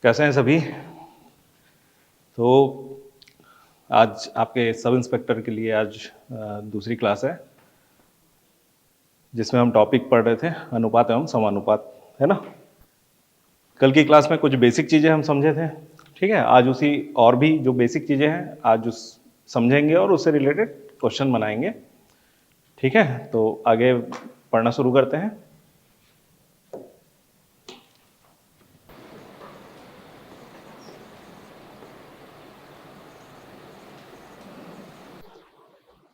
कैसे हैं सभी। तो आज आपके सब इंस्पेक्टर के लिए आज दूसरी क्लास है जिसमें हम टॉपिक पढ़ रहे थे अनुपात एवं समानुपात, है ना। कल की क्लास में कुछ बेसिक चीज़ें हम समझे थे, ठीक है। आज उसी और भी जो बेसिक चीज़ें हैं आज उस समझेंगे और उससे रिलेटेड क्वेश्चन बनाएंगे, ठीक है। तो आगे पढ़ना शुरू करते हैं।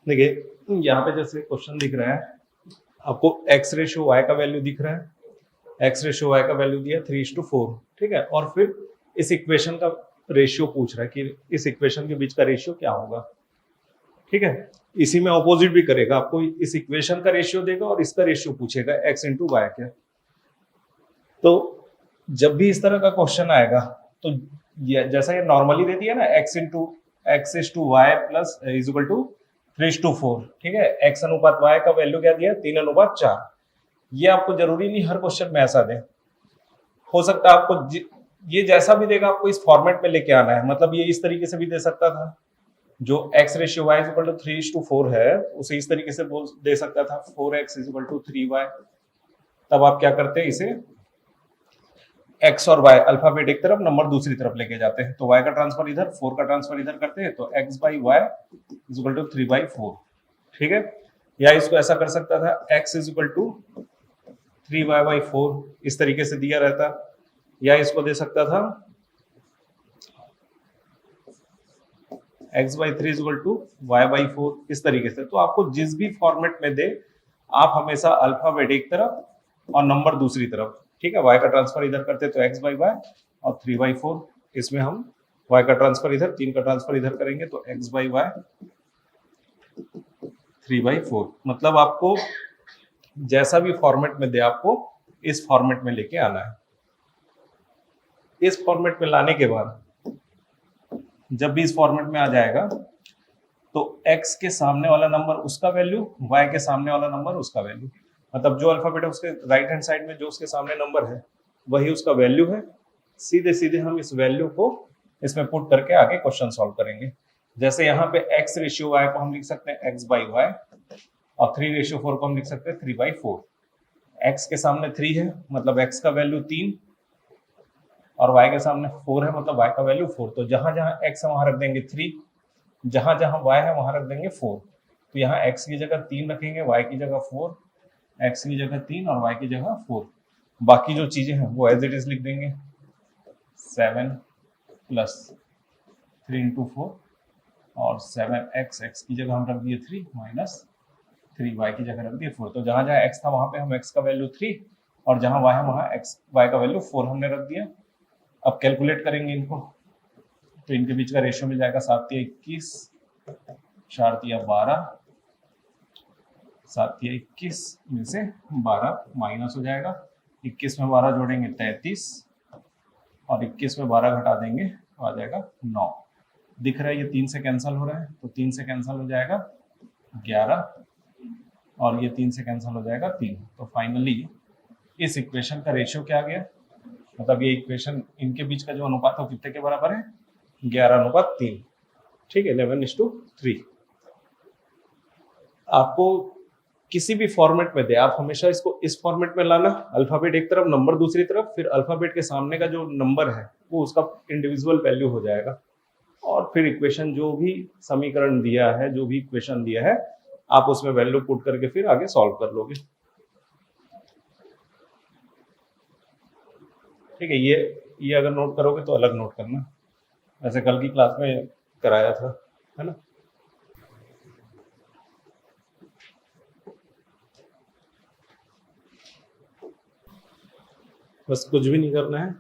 देखिए यहाँ पे जैसे क्वेश्चन दिख रहा है, आपको x रेशियो y का वैल्यू दिख रहा है। x रेशियो y का वैल्यू दिया 3:4, ठीक है। और फिर इस इक्वेशन का रेशियो पूछ रहा है कि इस इक्वेशन के बीच का रेशियो क्या होगा, ठीक है। इसी में ऑपोजिट भी करेगा, आपको इस इक्वेशन का रेशियो देगा और इसका रेशियो पूछेगा x इंटू वाई क्या। तो जब भी इस तरह का क्वेश्चन आएगा तो जैसा ये नॉर्मली दे दिया ना, x/y plus is equal to 3:4, ठीक है। x अनुपात y का वैल्यू क्या दिया, 3:4। ये आपको जरूरी नहीं हर क्वेश्चन में ऐसा दे, हो सकता है आपको ये जैसा भी देगा आपको इस फॉर्मेट में लेके आना है। मतलब ये इस तरीके से भी दे सकता था, जो x ratio y is equal to 3:4 है उसे इस तरीके से दे सकता था 4x is equal to 3y। तब आप क्या करते हैं, इसे x और y अल्फाबेट एक तरफ नंबर दूसरी तरफ लेके जाते हैं। तो y का ट्रांसफर इधर, 4 का ट्रांसफर इधर करते हैं, तो x by Y is equal to 3/4, ठीक है। या इसको ऐसा कर सकता था x is equal to 3y/4, इस तरीके से दिया रहता। या इसको दे सकता था x/3 is equal to y/4, इस तरीके से। तो आपको जिस भी फॉर्मेट में दे, आप हमेशा अल्फाबेट एक तरफ और नंबर दूसरी तरफ, ठीक है। y का ट्रांसफर इधर करते तो x/y और 3/4, इसमें हम y का ट्रांसफर इधर, 3 का ट्रांसफर इधर करेंगे तो x/y 3/4। मतलब आपको जैसा भी फॉर्मेट में दे, आपको इस फॉर्मेट में लेके आना है। इस फॉर्मेट में लाने के बाद जब भी इस फॉर्मेट में आ जाएगा तो x के सामने वाला नंबर उसका वैल्यू, y के सामने वाला नंबर उसका वैल्यू। मतलब जो अल्फाबेट है उसके राइट हैंड साइड में जो उसके सामने नंबर है वही उसका वैल्यू है। सीधे सीधे हम इस वैल्यू को इसमें पुट करके आगे क्वेश्चन सॉल्व करेंगे। जैसे यहाँ पे x रेशियो y को हम लिख सकते हैं x/y और 3:4 को हम लिख सकते हैं 3/4। x के सामने 3 है मतलब x का वैल्यू 3 और y के सामने 4 है मतलब y का वैल्यू 4। तो जहां जहां x है वहां रख देंगे 3, जहां जहां y है वहां रख देंगे 4। तो यहाँ x की जगह 3 रखेंगे, y की जगह 4, x की जगह 3 और y की जगह 4। बाकी जो चीजें हैं वो एज इट इज लिख देंगे, 7 प्लस 3 इंटू 4 और 7x, x की जगह हम रख दिए 3 माइनस 3, y की जगह रख दिए 4। तो जहां जहां x था वहां पे हम x का वैल्यू 3 और जहां y है वहां y का वैल्यू 4 हमने रख दिया। अब कैलकुलेट करेंगे इनको, तो इनके बीच का रेशियो मिल जाएगा 7×3 = 21, 4×3 = 12, 7×3 = 21 में से 12 माइनस हो जाएगा। 21 में 12 जोड़ेंगे 33 और 21 में 12 घटा देंगे तो आ जाएगा 9। दिख रहा है ये 3 से कैंसिल हो रहा है, तो 3 से कैंसिल हो जाएगा 11 और ये 3 से कैंसिल हो जाएगा 3। तो फाइनली इस इक्वेशन का रेशियो क्या आ गया, मतलब ये इक्वेशन इनके बीच का जो अनुपात है कितने के बराबर है, 11:3, ठीक है, 11:3। आपको किसी भी फॉर्मेट में दे, आप हमेशा इसको इस फॉर्मेट में लाना, अल्फाबेट एक तरफ नंबर दूसरी तरफ, फिर अल्फाबेट के सामने का जो नंबर है वो उसका इंडिविजुअल वैल्यू हो जाएगा। और फिर इक्वेशन जो भी समीकरण दिया है, जो भी इक्वेशन दिया है, आप उसमें वैल्यू पुट करके फिर आगे सॉल्व कर लोगे, ठीक है। ये अगर नोट करोगे तो अलग नोट करना, वैसे कल की क्लास में कराया था, है ना। बस कुछ भी नहीं करना है,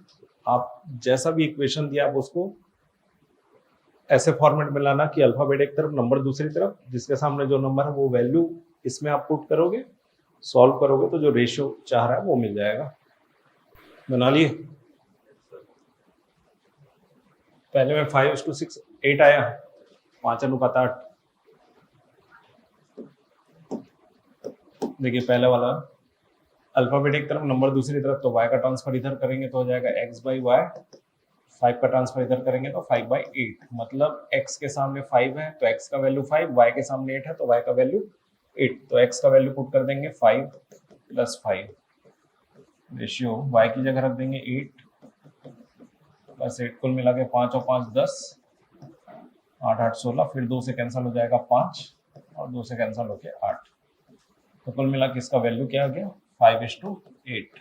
आप जैसा भी इक्वेशन दिया आप उसको ऐसे फॉर्मेट में लाना कि अल्फाबेट एक तरफ नंबर दूसरी तरफ, जिसके सामने जो नंबर है वो वैल्यू इसमें आप पुट करोगे, सॉल्व करोगे तो जो रेशियो चाह रहा है वो मिल जाएगा। बना लिए। पहले में 5:6 8 आया, 5:8। देखिए पहले वाला अल्फाबेट एक तरफ नंबर दूसरी तरफ, तो y का ट्रांसफर इधर करेंगे तो हो जाएगा x/y 5 का ट्रांसफर इधर करेंगे तो 5/8, मतलब x के सामने 5 है तो x का वैल्यू 5, y के सामने 8 है तो y का वैल्यू 8, तो x का वैल्यू पुट कर देंगे 5 + 5 रेशियो y की जगह रख देंगे 8 + 8, कुल मिला के 5 और 5 10, 8 8 16, फिर 2 से कैंसिल हो जाएगा 5 और 2 से कैंसिल होके 8, तो कुल मिला के इसका वैल्यू क्या आ गया 5:8।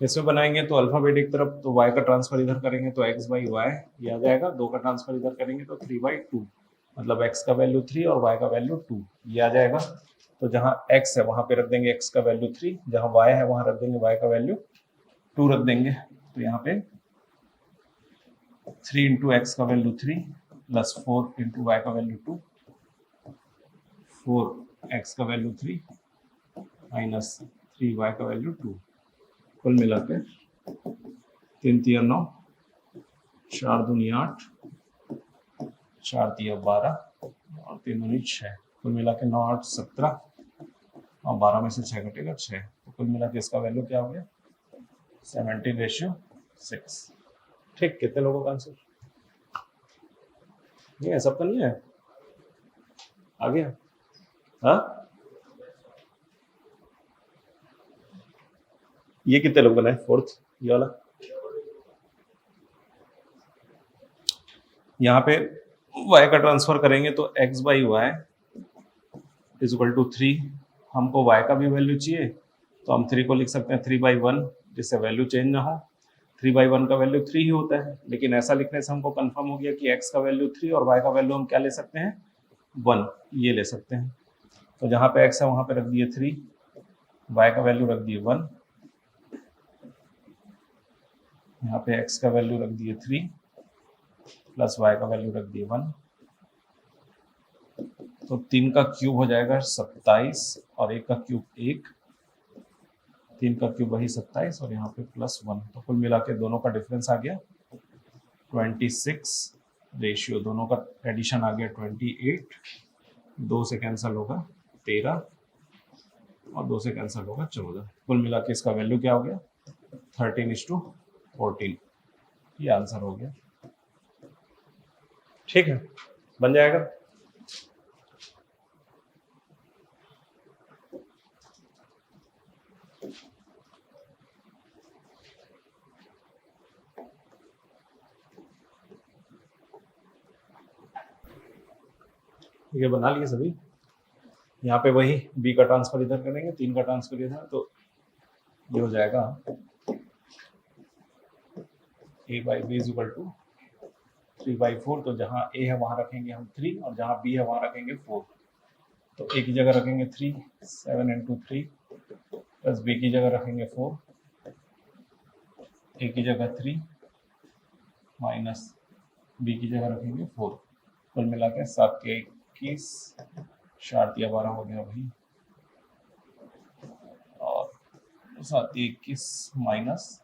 इसमें बनाएंगे तो अल्फाबेट एक तरफ, तो y का ट्रांसफर इधर करेंगे तो x/y ये आ जाएगा, 2 का ट्रांसफर इधर करेंगे तो 3/2, मतलब x का वैल्यू 3 और y का वैल्यू 2 ये आ जाएगा। तो जहां x है वहां पे रख देंगे x का वैल्यू 3, जहां y है वहां रख देंगे y का वैल्यू 2 रख देंगे, तो यहाँ पे 3 × x का वैल्यू 3 + 4 × y का वैल्यू 2, 4x का वैल्यू 3 - 3y का वैल्यू 2, कुल मिलाकर 3 × 9, 4 × 2 = 8, 4 × 3 = 12 और 3 × 2 = 6, कुल मिला के 9 8 17 और 12 में से 6 घटेगा 6, तो कुल मिला के इसका वैल्यू क्या हो गया 17:6। ठीक, कितने लोगों का आंसर नहीं है? सबका नहीं है? आ गया? हाँ, ये कितने लोग बनाए? फोर्थ ये वाला, यहाँ पे y का ट्रांसफर करेंगे तो x/y = 3, हमको y का भी वैल्यू चाहिए तो हम 3 को लिख सकते हैं 3/1, जिससे वैल्यू चेंज ना हो। 3/1 का वैल्यू 3 ही होता है, लेकिन ऐसा लिखने से हमको कंफर्म हो गया कि x का वैल्यू 3 और y का वैल्यू हम क्या ले सकते हैं 1, ये ले सकते हैं। तो जहाँ पे x है वहाँ पे रख दिए 3, y का वैल्यू रख दिए 1, यहाँ पे x का वैल्यू रख दिए 3 + y का वैल्यू रख दिए 1, तो 3 का क्यूब हो जाएगा 27 और 1 का क्यूब 1, 3 का क्यूब वही 27 और यहाँ पे +1, तो कुल मिला के दोनों का डिफरेंस आ गया 26, रेशियो दोनों का एडिशन आ गया 28, 2 से कैंसिल होगा 13 और 2 से कैंसिल होगा 14, कुल मिला के इसका वैल्यू क्या हो गया 13:14, ये आंसर हो गया। ठीक है, बन जाएगा। ये बना लिए सभी। यहाँ पे वही b का ट्रांसफर इधर करेंगे, 3 का ट्रांसफर इधर, तो ये हो जाएगा a/b = 3/4, तो जहाँ a है वहाँ रखेंगे हम 3 और जहाँ b है वहाँ रखेंगे 4, तो a की जगह रखेंगे 3, 7 × 3 + b की जगह रखेंगे 4, a की जगह 3 माइनस b की जगह रखेंगे 4, कुल मिला के 7 के 21, 4 × 12 हो गया भाई, और 7 × 21 माइनस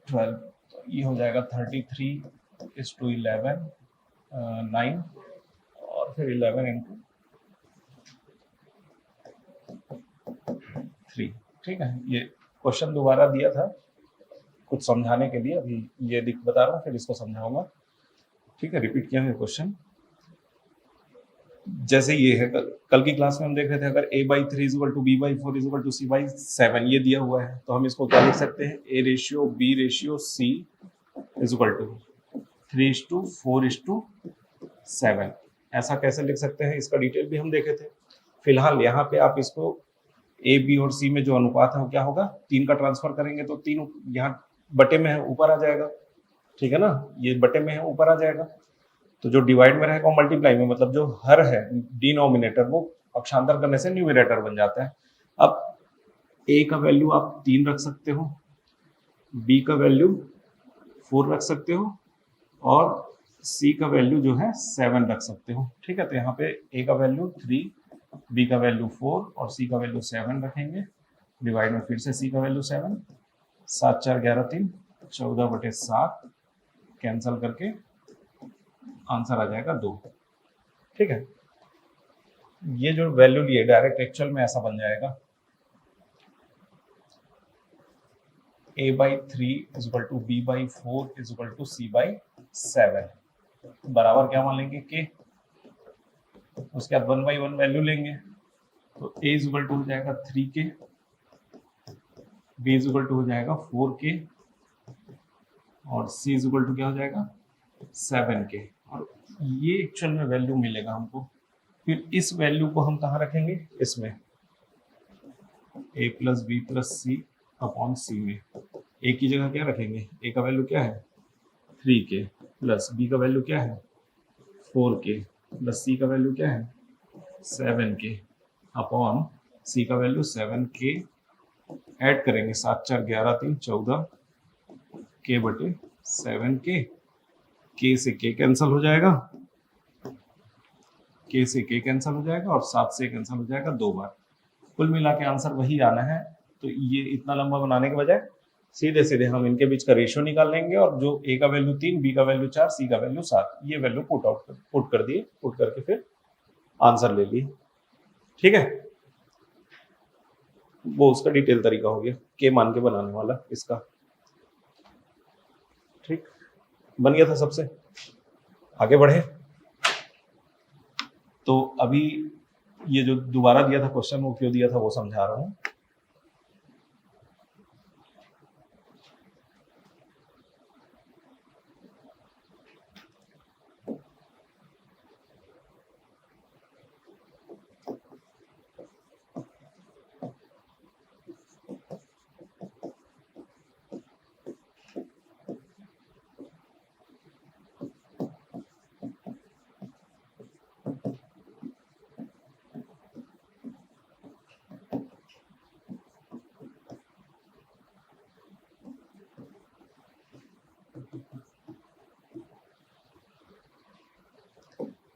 12, तो ये हो जाएगा 33:11, 9 और फिर 11 × 3। ठीक है, ये क्वेश्चन दोबारा दिया था कुछ समझाने के लिए, अभी ये बता रहा हूँ फिर इसको समझाऊंगा। ठीक है, रिपीट किया है क्वेश्चन। जैसे ये है, कल की क्लास में हम देख रहे थे, अगर a/3 = b/4 = c/7 ये दिया हुआ है, तो हम इसको क्या लिख सकते हैं a/b/c = 3:4:7, ऐसा कैसे लिख सकते हैं, इसका डिटेल भी हम देखे थे। फिलहाल यहाँ पे आप इसको a, b और c में जो अनुपात है वो क्या होगा, 3 का ट्रांसफर करेंगे तो 3 यहाँ बटे में है ऊपर आ जाएगा, ठीक है ना, ये बटे में है ऊपर आ जाएगा, तो जो डिवाइड में रहेगा वो मल्टीप्लाई में, मतलब जो हर है डिनोमिनेटर वो पक्षांतर करने से न्यूमरेटर बन जाता है। अब a का वैल्यू आप 3 रख सकते हो, b का वैल्यू 4 रख सकते हो और c का वैल्यू जो है 7 रख सकते हो। ठीक है, तो यहाँ पे a का वैल्यू 3, b का वैल्यू 4 और c का वैल्यू 7 रखेंगे, डिवाइड में फिर से c का वैल्यू 7, 7 4 11 3, 14/7 कैंसल करके आंसर आ जाएगा 2। ठीक है, ये जो वैल्यू लिए डायरेक्ट एक्चुअल में ऐसा बन जाएगा। a/3 is equal to b/4 is equal to c/7 बराबर क्या मान लेंगे के, उसके बाद 1/1 वैल्यू लेंगे तो a इज इक्वल टू हो जाएगा 3k, b is equal to हो जाएगा 4k और c इज इक्वल टू क्या हो जाएगा 7k। और ये एक्चुअल में वैल्यू मिलेगा हमको। फिर इस वैल्यू को हम कहाँ रखेंगे, इसमें a plus B plus C upon C में। a की जगह क्या रखेंगे, a का वैल्यू क्या है 3k प्लस b का वैल्यू क्या है 4k प्लस c का वैल्यू क्या है 7k अपॉन c का वैल्यू 7k ऐड करेंगे 7 4 11 3 14 k बटे 7k, k से k कैंसिल हो जाएगा, k से k कैंसिल हो जाएगा और 7 से कैंसिल हो जाएगा 2 बार। कुल मिला के आंसर वही आना है। तो ये इतना लंबा बनाने के बजाय सीधे सीधे हम इनके बीच का रेशियो निकाल लेंगे और जो a का वैल्यू 3, b का वैल्यू 4, c का वैल्यू 7, ये वैल्यू पुट कर दिए, पुट करके फिर आंसर ले लिए। ठीक है, वो उसका डिटेल तरीका हो गया के मान के बनाने वाला इसका। ठीक, बन गया था सबसे। आगे बढ़े तो अभी ये जो दोबारा दिया था क्वेश्चन, वो क्यों दिया था वो समझा रहा हूं।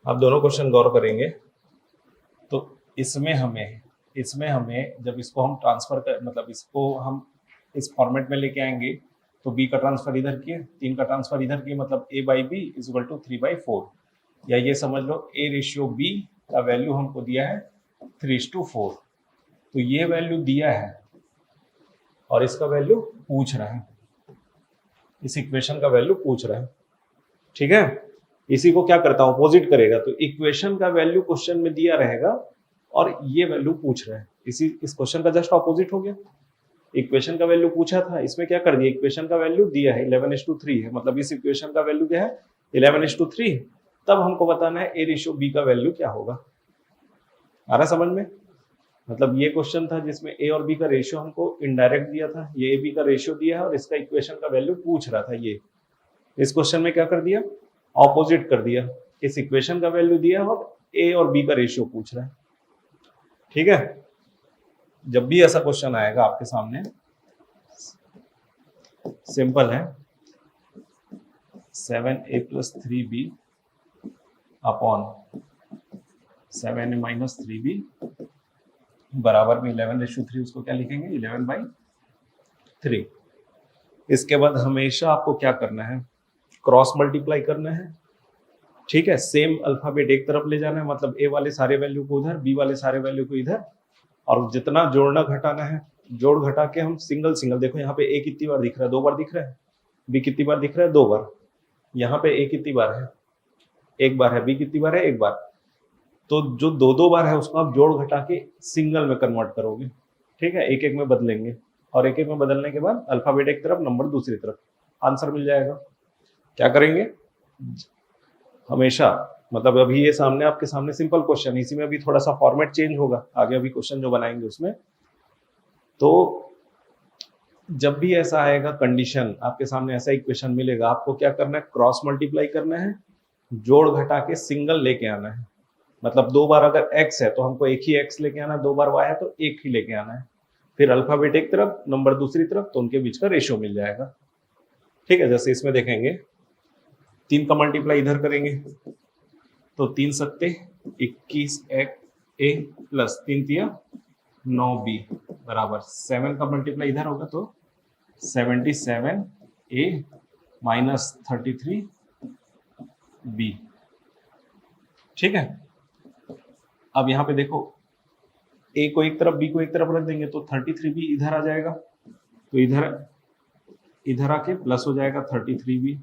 आप दोनों क्वेश्चन गौर करेंगे तो इसमें हमें जब इसको हम ट्रांसफर कर, मतलब इसको हम इस फॉर्मेट में लेके आएंगे तो b का ट्रांसफर इधर किए, 3 का ट्रांसफर इधर किए, मतलब a/b इज इक्वल टू 3/4, या ये समझ लो a/b का वैल्यू हमको दिया है 3:4। तो ये वैल्यू दिया है और इसका वैल्यू पूछ रहा है, इस इक्वेशन का वैल्यू पूछ रहा है। ठीक है, इसी को क्या करता हूं, अपोजिट करेगा। तो इक्वेशन का वैल्यू क्वेश्चन में दिया रहेगा और ये वैल्यू पूछ रहा है, इस क्वेश्चन का जस्ट अपोजिट हो गया। इक्वेशन का वैल्यू पूछा था, इसमें क्या कर दिया, इक्वेशन का वैल्यू दिया है 11:3 है, मतलब इस इक्वेशन का वैल्यू क्या है 11:3। तब हमको बताना है a/b का वैल्यू क्या होगा। आ रहा समझ में? मतलब ये क्वेश्चन था जिसमें a और b का रेशियो हमको इनडायरेक्ट दिया था, ये a b का रेशियो दिया है और इसका इक्वेशन का वैल्यू पूछ रहा था। ये इस क्वेश्चन में क्या कर दिया, ऑपोजिट कर दिया, इस इक्वेशन का वैल्यू दिया और a और b का रेशियो पूछ रहा है। ठीक है, जब भी ऐसा क्वेश्चन आएगा आपके सामने, सिंपल है, 7a + 3b upon 7a - 3b बराबर में 11:3, उसको क्या लिखेंगे 11/3। इसके बाद हमेशा आपको क्या करना है, क्रॉस मल्टीप्लाई करना है। ठीक है, सेम अल्फाबेट एक तरफ ले जाना है, मतलब ए वाले सारे वैल्यू को उधर, बी वाले सारे वैल्यू को इधर, और जितना जोड़ना घटाना है जोड़ घटा के हम सिंगल सिंगल, देखो यहाँ पे ए कितनी बार दिख रहा है 2 बार दिख रहा है, बी कितनी बार दिख रहा है 2 बार, यहाँ पे ए कितनी बार है 1 बार है, बी कितनी बार है 1 बार। तो जो 2 बार है उसको आप जोड़ घटा के सिंगल में कन्वर्ट करोगे। ठीक है, एक एक में बदलेंगे और एक एक में बदलने के बाद अल्फाबेट एक तरफ नंबर दूसरी तरफ, आंसर मिल जाएगा। क्या करेंगे हमेशा, मतलब अभी ये सामने आपके सामने सिंपल क्वेश्चन, इसी में अभी थोड़ा सा फॉर्मेट चेंज होगा आगे, अभी क्वेश्चन जो बनाएंगे उसमें। तो जब भी ऐसा आएगा कंडीशन आपके सामने, ऐसा इक्वेशन मिलेगा, आपको क्या करना है, क्रॉस मल्टीप्लाई करना है, जोड़ घटा के सिंगल लेके आना है। मतलब 2 बार अगर x है तो हमको एक ही x लेके आना है, 2 बार y है तो एक ही लेके आना है, फिर अल्फाबेट एक तरफ नंबर दूसरी तरफ, तो उनके बीच का रेशियो मिल जाएगा। ठीक है, जैसे इसमें देखेंगे 3 का मल्टीप्लाई इधर करेंगे तो 3 सत्ते 21 a प्लस 3 तिया 9b बराबर 7 का मल्टीप्लाई इधर होगा तो 77a माइनस 33b। ठीक है, अब यहाँ पे देखो a को एक तरफ b को एक तरफ रख देंगे तो 33b इधर आ जाएगा, तो इधर इधर आके प्लस हो जाएगा 33b,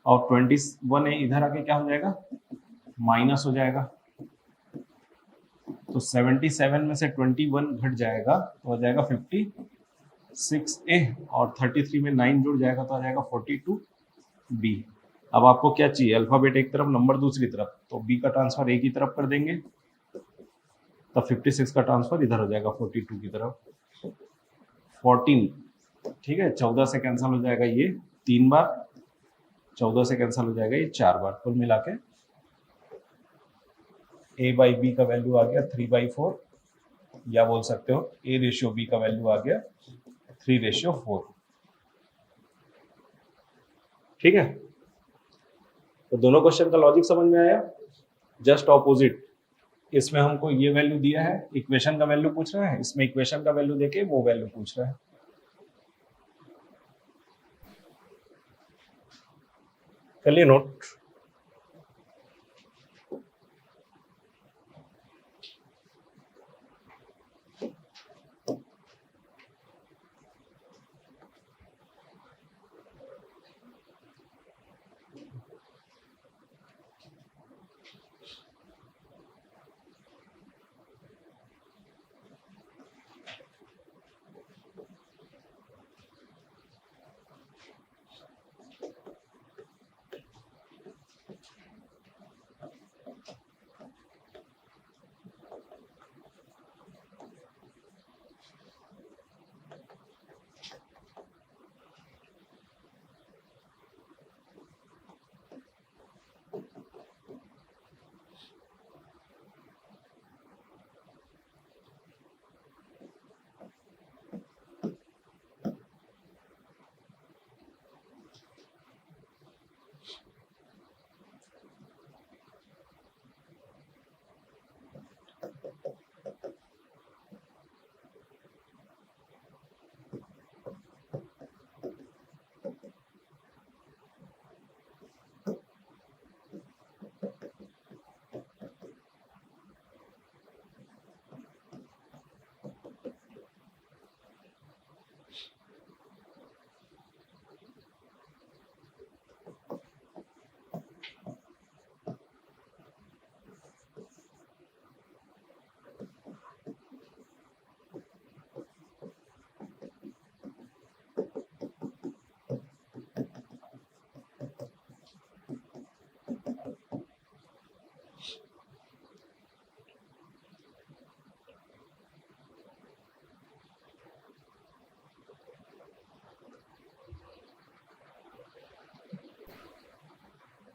और 21 है इधर आके क्या हो जाएगा, माइनस हो जाएगा। तो 77 में से 21 घट जाएगा तो हो जाएगा 56a, और 33 में 9 जुड़ जाएगा तो आ जाएगा 42b। अब आपको क्या चाहिए, अल्फाबेट एक तरफ, नंबर दूसरी तरफ, तो b का ट्रांसफर a की तरफ कर देंगे, तो 56 का ट्रांसफर इधर हो जाएगा 42 की तरफ। 14, ठीक है, 14 से कैंसिल हो जाएगा ये 3 बार, 14 से कैंसिल हो जाएगा ये 4 बार, कुल मिला के a बाई बी का वैल्यू आ गया 3/4, या बोल सकते हो a रेशियो b का वैल्यू आ गया 3/4। ठीक है, तो दोनों क्वेश्चन का लॉजिक समझ में आया। जस्ट ऑपोजिट, इसमें हमको ये वैल्यू दिया है, इक्वेशन का वैल्यू पूछ रहा है, इसमें इक्वेशन का वैल्यू देके वो वैल्यू पूछ रहा है। कर लिए नोट।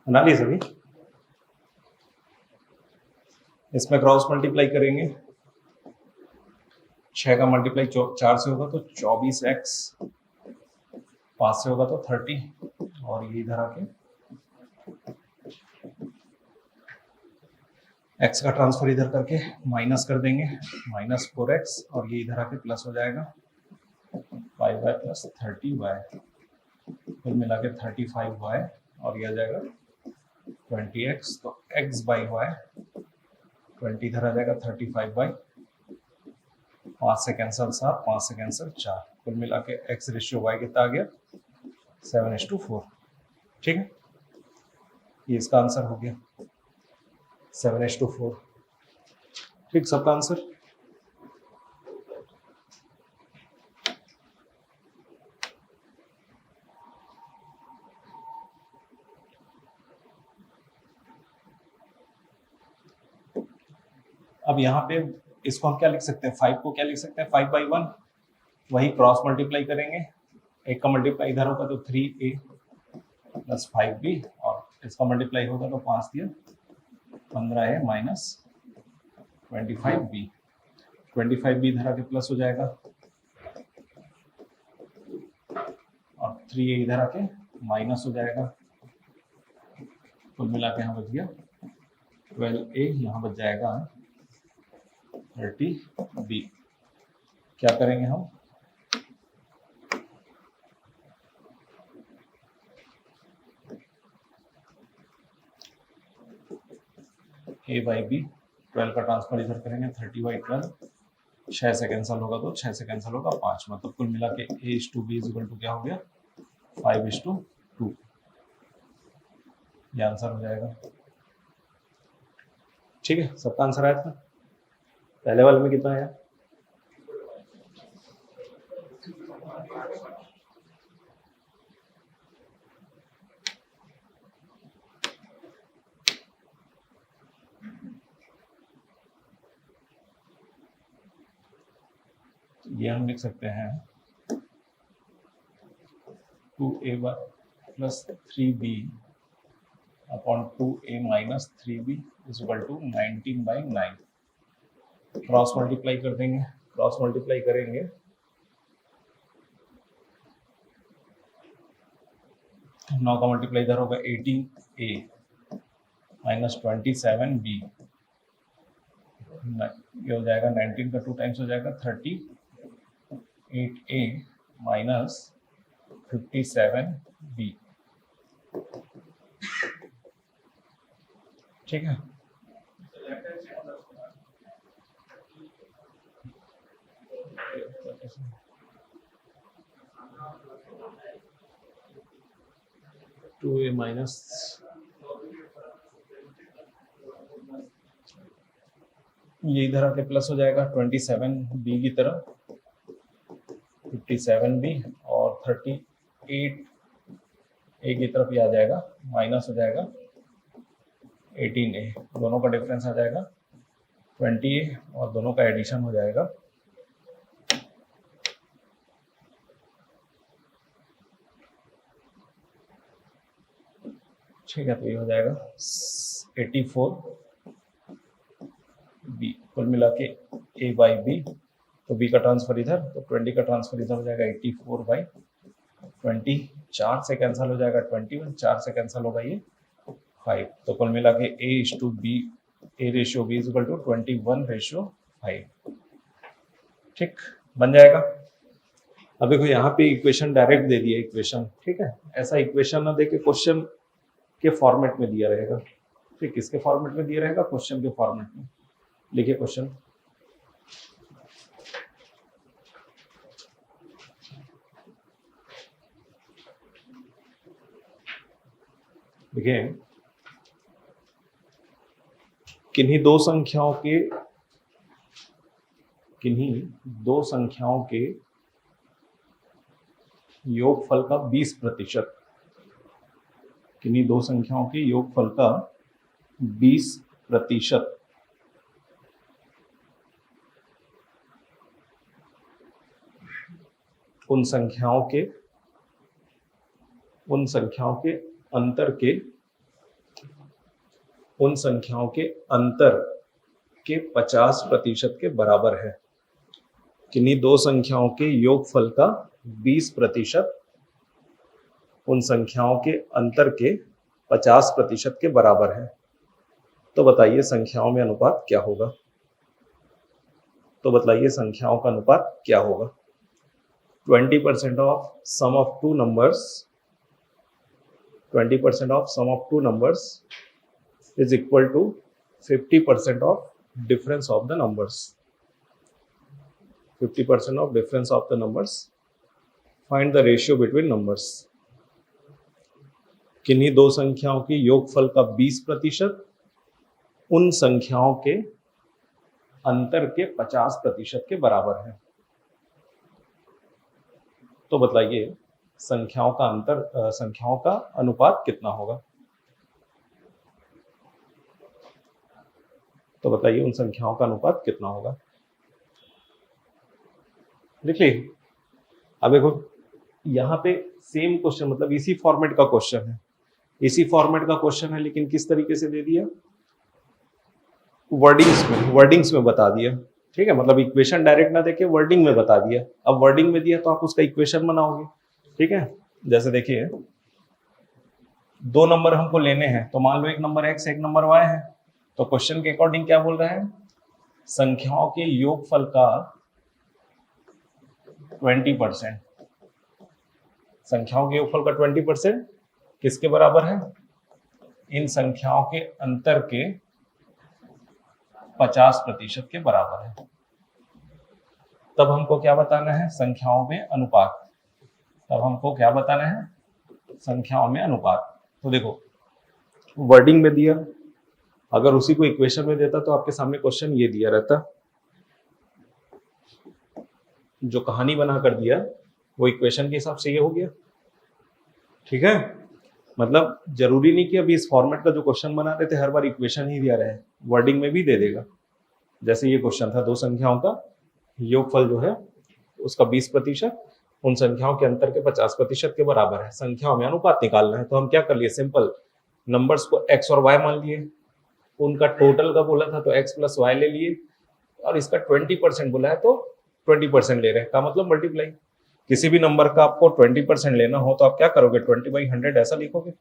बना ली सभी। इसमें क्रॉस मल्टीप्लाई करेंगे, 6 का मल्टीप्लाई 4 से होगा तो 24x, 5 से होगा तो 30, और ये इधर आके x का ट्रांसफर इधर करके माइनस कर देंगे, -4x, और ये इधर आके प्लस हो जाएगा 5y प्लस 30y, कुल मिला के 35y, और ये आ जाएगा 20x, तो x बाई y 20 इधर आ जाएगा 35y, 5 से कैंसिल 7, 5 से कैंसिल 4, कुल मिला के x रेशियो y कितना आ गया 7:4। ठीक है, ये इसका आंसर हो गया 7:4। ठीक, सबका आंसर। अब यहाँ पे इसको हम क्या लिख सकते हैं, 5 को क्या लिख सकते हैं, 5/1, वही क्रॉस मल्टीप्लाई करेंगे, एक का मल्टीप्लाई इधर होगा तो 3a प्लस 5b, और इसका मल्टीप्लाई होगा तो 5 दिया 15 है माइनस 25b, 25b इधर आके प्लस हो जाएगा, और 3a इधर आके माइनस हो जाएगा, कुल मिला के यहाँ बच गया 12a, यहाँ बच जाएगा 30b। क्या करेंगे हम, a बाई बी, 12 का ट्रांसफर इधर करेंगे 30/12, 6 से कैंसिल होगा तो 6 से कैंसिल होगा 5, मतलब कुल मिला के a/b क्या हो गया 5:2, ये आंसर हो जाएगा। ठीक है, सबका आंसर आया था। पहले वाले में कितना आया? ये हम लिख सकते हैं 2a plus 3b upon 2a minus 3b is equal to 19/9। Cross multiply कर देंगे, क्रॉस मल्टीप्लाई करेंगे 9 का मल्टीप्लाई इधर होगा 18a माइनस 27b, ये हो जाएगा 19 का 2 टाइम्स हो जाएगा 38a माइनस 57b। ठीक है, टू ए माइनस ये इधर आके प्लस हो जाएगा 27b की तरफ, 57b और 38a की तरफ ये आ जाएगा, माइनस हो जाएगा 18a, दोनों का डिफरेंस आ जाएगा 20a और दोनों का एडिशन हो जाएगा ठीक है, तो ये हो जाएगा 84b। कुल मिला के a बाई b, तो b का ट्रांसफर इधर, तो 20 का ट्रांसफर इधर हो जाएगा 84/20, 4 से कैंसिल हो जाएगा 21, 4 से कैंसिल होगा ये 5, तो कुल मिला के a/b, a ratio b is equal to 21/5। ठीक, बन जाएगा। अब देखो यहाँ पे इक्वेशन डायरेक्ट दे दिया इक्वेशन, ठीक है, ऐसा इक्वेशन ना दे के क्वेश्चन के फॉर्मेट में दिया रहेगा। ठीक, किसके फॉर्मेट में दिया रहेगा? क्वेश्चन के फॉर्मेट में। लिखिए क्वेश्चन, देखिए किन्हीं दो संख्याओं के योगफल का 20%, किन्हीं दो संख्याओं के योगफल का 20% उन संख्याओं अंतर के 50% के बराबर है। किन्हीं दो संख्याओं के योगफल का 20% उन संख्याओं के अंतर के 50% के बराबर है। तो बताइए संख्याओं में अनुपात क्या होगा? तो बताइए संख्याओं का अनुपात क्या होगा? 20% of sum of two numbers, 20% of sum of two numbers is equal to 50% of difference of the numbers. 50% of difference of the numbers, find the ratio between numbers. किन्हीं दो संख्याओं के योगफल का 20% उन संख्याओं के अंतर के 50% के बराबर है। तो बताइए संख्याओं का अनुपात कितना होगा? तो बताइए उन संख्याओं का अनुपात कितना होगा? लिख लीजिए। अब देखो यहाँ पे सेम क्वेश्चन, मतलब इसी फॉर्मेट का क्वेश्चन है, लेकिन किस तरीके से दे दिया? वर्डिंग्स में बता दिया। ठीक है, मतलब इक्वेशन डायरेक्ट ना देके वर्डिंग में बता दिया। अब वर्डिंग में दिया तो आप उसका इक्वेशन बनाओगे। ठीक है, जैसे देखिए दो नंबर हमको लेने हैं, तो मान लो एक नंबर x एक नंबर y है, तो क्वेश्चन के अकॉर्डिंग क्या बोल रहा है? संख्याओं के योगफल का 20%, संख्याओं के योगफल का 20% किसके बराबर है? इन संख्याओं के अंतर के 50% के बराबर है। तब हमको क्या बताना है? संख्याओं में अनुपात। तब हमको क्या बताना है? संख्याओं में अनुपात। तो देखो वर्डिंग में दिया, अगर उसी को इक्वेशन में देता तो आपके सामने क्वेश्चन ये दिया रहता, जो कहानी बना कर दिया वो इक्वेशन के हिसाब से ये हो गया। ठीक है, मतलब जरूरी नहीं कि अभी इस फॉर्मेट का जो क्वेश्चन बना रहे थे हर बार इक्वेशन ही दिया रहे, वर्डिंग में भी दे देगा। जैसे ये क्वेश्चन था, दो संख्याओं का योगफल जो है उसका 20%, उन संख्याओं के अंतर के 50% के बराबर है, संख्याओं में अनुपात निकालना है। तो हम क्या कर लिए, सिंपल नंबर्स को x और y मान लिए, उनका टोटल का बोला था तो x प्लस वाई ले लिए, और इसका 20% बोला है तो 20% ले रहे हैं, का मतलब मल्टीप्लाई। किसी भी नंबर का आपको 20% लेना हो तो आप क्या करोगे, 20/100 ऐसा लिखोगे।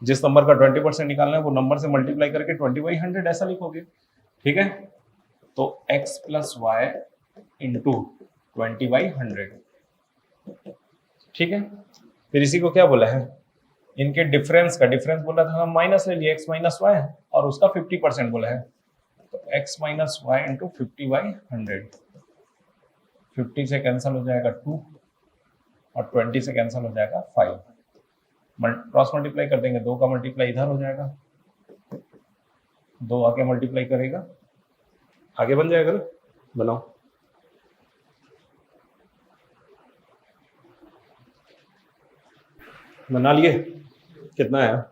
जिस नंबर का 20% निकालना है वो नंबर से मल्टीप्लाई करके 20/100 ऐसा लिखोगे। ठीक है, तो x प्लस वाई इंटू 20/100। ठीक है, फिर इसी को क्या बोला है, इनके डिफरेंस का डिफरेंस बोला था, हम माइनस ले लिए x माइनस वाई, और उसका 50% बोला है, तो x माइनस वाई इंटू 50/100। 50 से कैंसिल हो जाएगा 2 और 20 से कैंसिल हो जाएगा 5। क्रॉस मल्टीप्लाई कर देंगे, 2 का मल्टीप्लाई इधर हो जाएगा, 2 आगे मल्टीप्लाई करेगा, आगे बन जाएगा ना, बनाओ। बना लिए, कितना आया,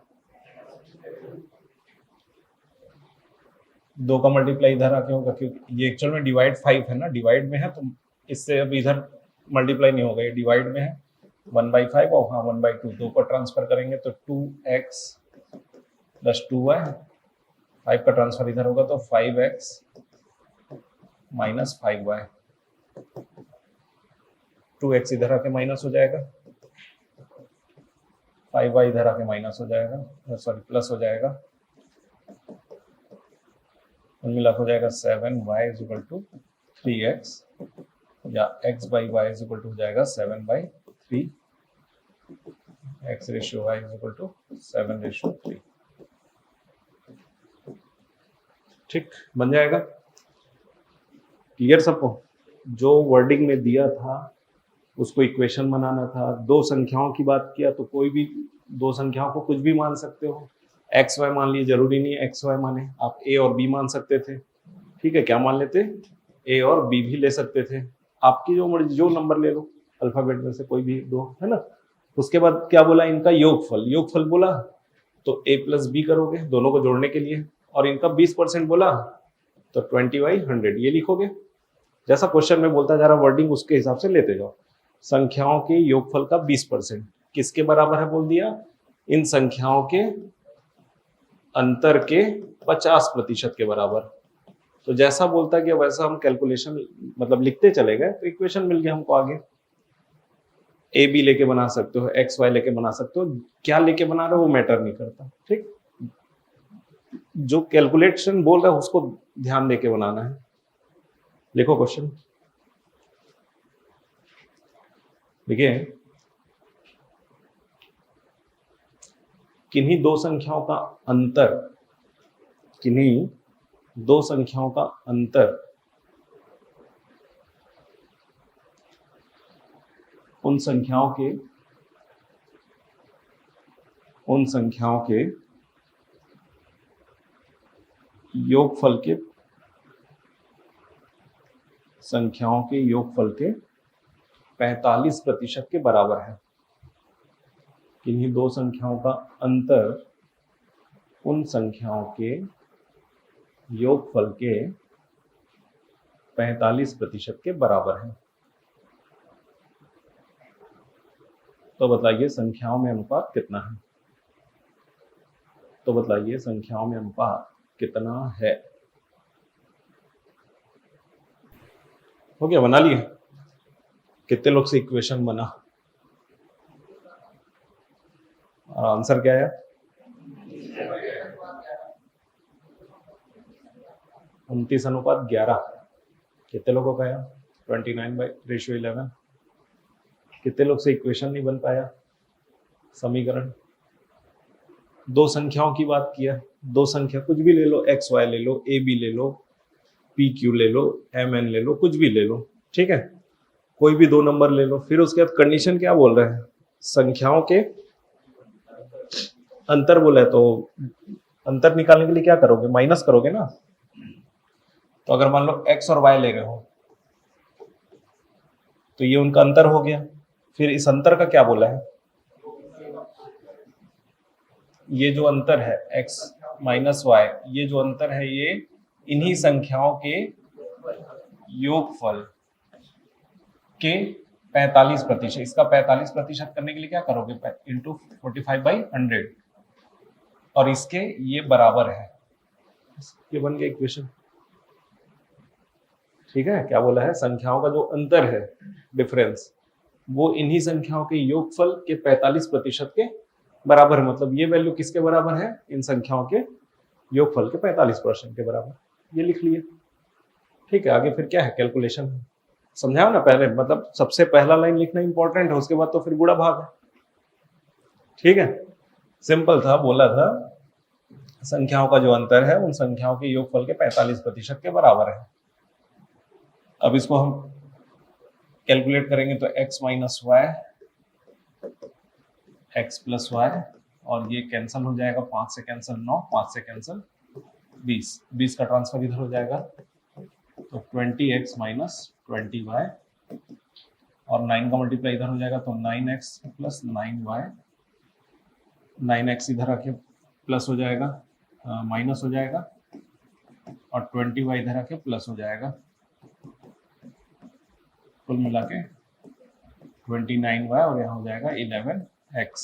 2 का मल्टीप्लाई इधर आके होगा, क्योंकि ये एक्चुअल में डिवाइड 5 है ना, डिवाइड में है तो इससे अब इधर मल्टीप्लाई नहीं होगा, ये डिवाइड में है 1/5 और हाँ 1/2, 2 को ट्रांसफर करेंगे तो 2x प्लस 2y, 5 का ट्रांसफर इधर होगा तो 5x माइनस 5y, 2x इधर आके माइनस हो जाएगा, 5y इधर आके माइनस हो जाएगा, सॉरी प्लस हो जाएगा, मिला हो जाएगा 7y is equal to 3x, या x by Y is equal to हो जाएगा 7/3, x ratio y is equal to 7/3। ठीक, बन जाएगा। क्लियर सबको, जो वर्डिंग में दिया था उसको इक्वेशन बनाना था। दो संख्याओं की बात किया तो कोई भी दो संख्याओं को कुछ भी मान सकते हो, एक्स वाई मान लिए, जरूरी नहीं है एक्स वाई माने, आप ए और बी मान सकते थे। ठीक है, क्या मान लेते, ए और बी भी ले सकते थे, आपकी जो मर्जी, जो नंबर ले लो अल्फाबेट में से कोई भी दो, है ना। उसके बाद क्या बोला, इनका योगफल, योगफल बोला तो ए प्लस बी करोगे दोनों को जोड़ने के लिए, और इनका 20% बोला तो 20/100 ये लिखोगे। जैसा क्वेश्चन में बोलता जा रहा वर्डिंग उसके हिसाब से लेते जाओ। संख्याओं के योगफल का 20% किसके बराबर है बोल दिया, इन संख्याओं के अंतर के 50% के बराबर। तो जैसा बोलता गया वैसा हम कैलकुलेशन मतलब लिखते चले गए, तो इक्वेशन मिल गया हमको आगे। ए बी लेके बना सकते हो, एक्स वाई लेके बना सकते हो, क्या लेके बना रहे हो वो मैटर नहीं करता। ठीक, जो कैलकुलेशन बोल रहा है उसको ध्यान देके बनाना है। लिखो क्वेश्चन, देखिए किन्हीं दो संख्याओं का अंतर, किन्हीं दो संख्याओं का अंतर उन संख्याओं के योगफल के, संख्याओं के योगफल के 45% के बराबर है। किन्हीं दो संख्याओं का अंतर उन संख्याओं के योगफल के 45% के बराबर है। तो बताइए संख्याओं में अनुपात कितना है, तो बताइए संख्याओं में अनुपात कितना है। हो गया, बना लिए। कितने लोग से इक्वेशन बना, और आंसर क्या है, 29:11। कितने लोगों का आया, 29/11। कितने लोग से इक्वेशन नहीं बन पाया, समीकरण। दो संख्याओं की बात किया, दो संख्या कुछ भी ले लो, एक्स वाई ले लो, ए बी ले लो, पी क्यू ले लो, एम एन ले लो, कुछ भी ले लो। ठीक है, कोई भी दो नंबर ले लो। फिर उसके बाद कंडीशन क्या बोल रहे हैं, संख्याओं के अंतर बोला है तो अंतर निकालने के लिए क्या करोगे, माइनस करोगे ना। तो अगर मान लो x और y ले रहे हो तो ये उनका अंतर हो गया। फिर इस अंतर का क्या बोला है, ये जो अंतर है x माइनस वाई, ये जो अंतर है ये इन्हीं संख्याओं के योगफल के 45%। इसका 45% करने के लिए क्या करोगे, इंटू 45/100, और इसके ये बराबर है, ये बन गया इक्वेशन। ठीक है, क्या बोला है, संख्याओं का जो अंतर है, डिफरेंस, वो इन्हीं संख्याओं के योगफल के 45% के बराबर है। मतलब ये वैल्यू किसके बराबर है, इन संख्याओं के योगफल के 45% के बराबर, ये लिख लिए। ठीक है, आगे फिर क्या है, कैलकुलेशन। समझाओ ना पहले, मतलब सबसे पहला लाइन लिखना इंपॉर्टेंट है, उसके बाद तो फिर गुणा भाग है। ठीक है, सिंपल था, बोला था संख्याओं का जो अंतर है उन संख्याओं के योगफल के 45% के बराबर है। अब इसको हम कैलकुलेट करेंगे तो x minus y, x plus y, और ये कैंसिल हो जाएगा, 5 से कैंसिल 9, 5 से कैंसिल 20, 20 का ट्रांसफर इधर हो जाएगा, तो 20x माइनस 20y, और 9 का मल्टीप्लाई इधर हो जाएगा तो 9x प्लस 9y, 9x इधर आके प्लस हो जाएगा, माइनस हो जाएगा, और 20y इधर आके प्लस हो जाएगा, कुल मिला के 29y, और यहाँ हो जाएगा 11x।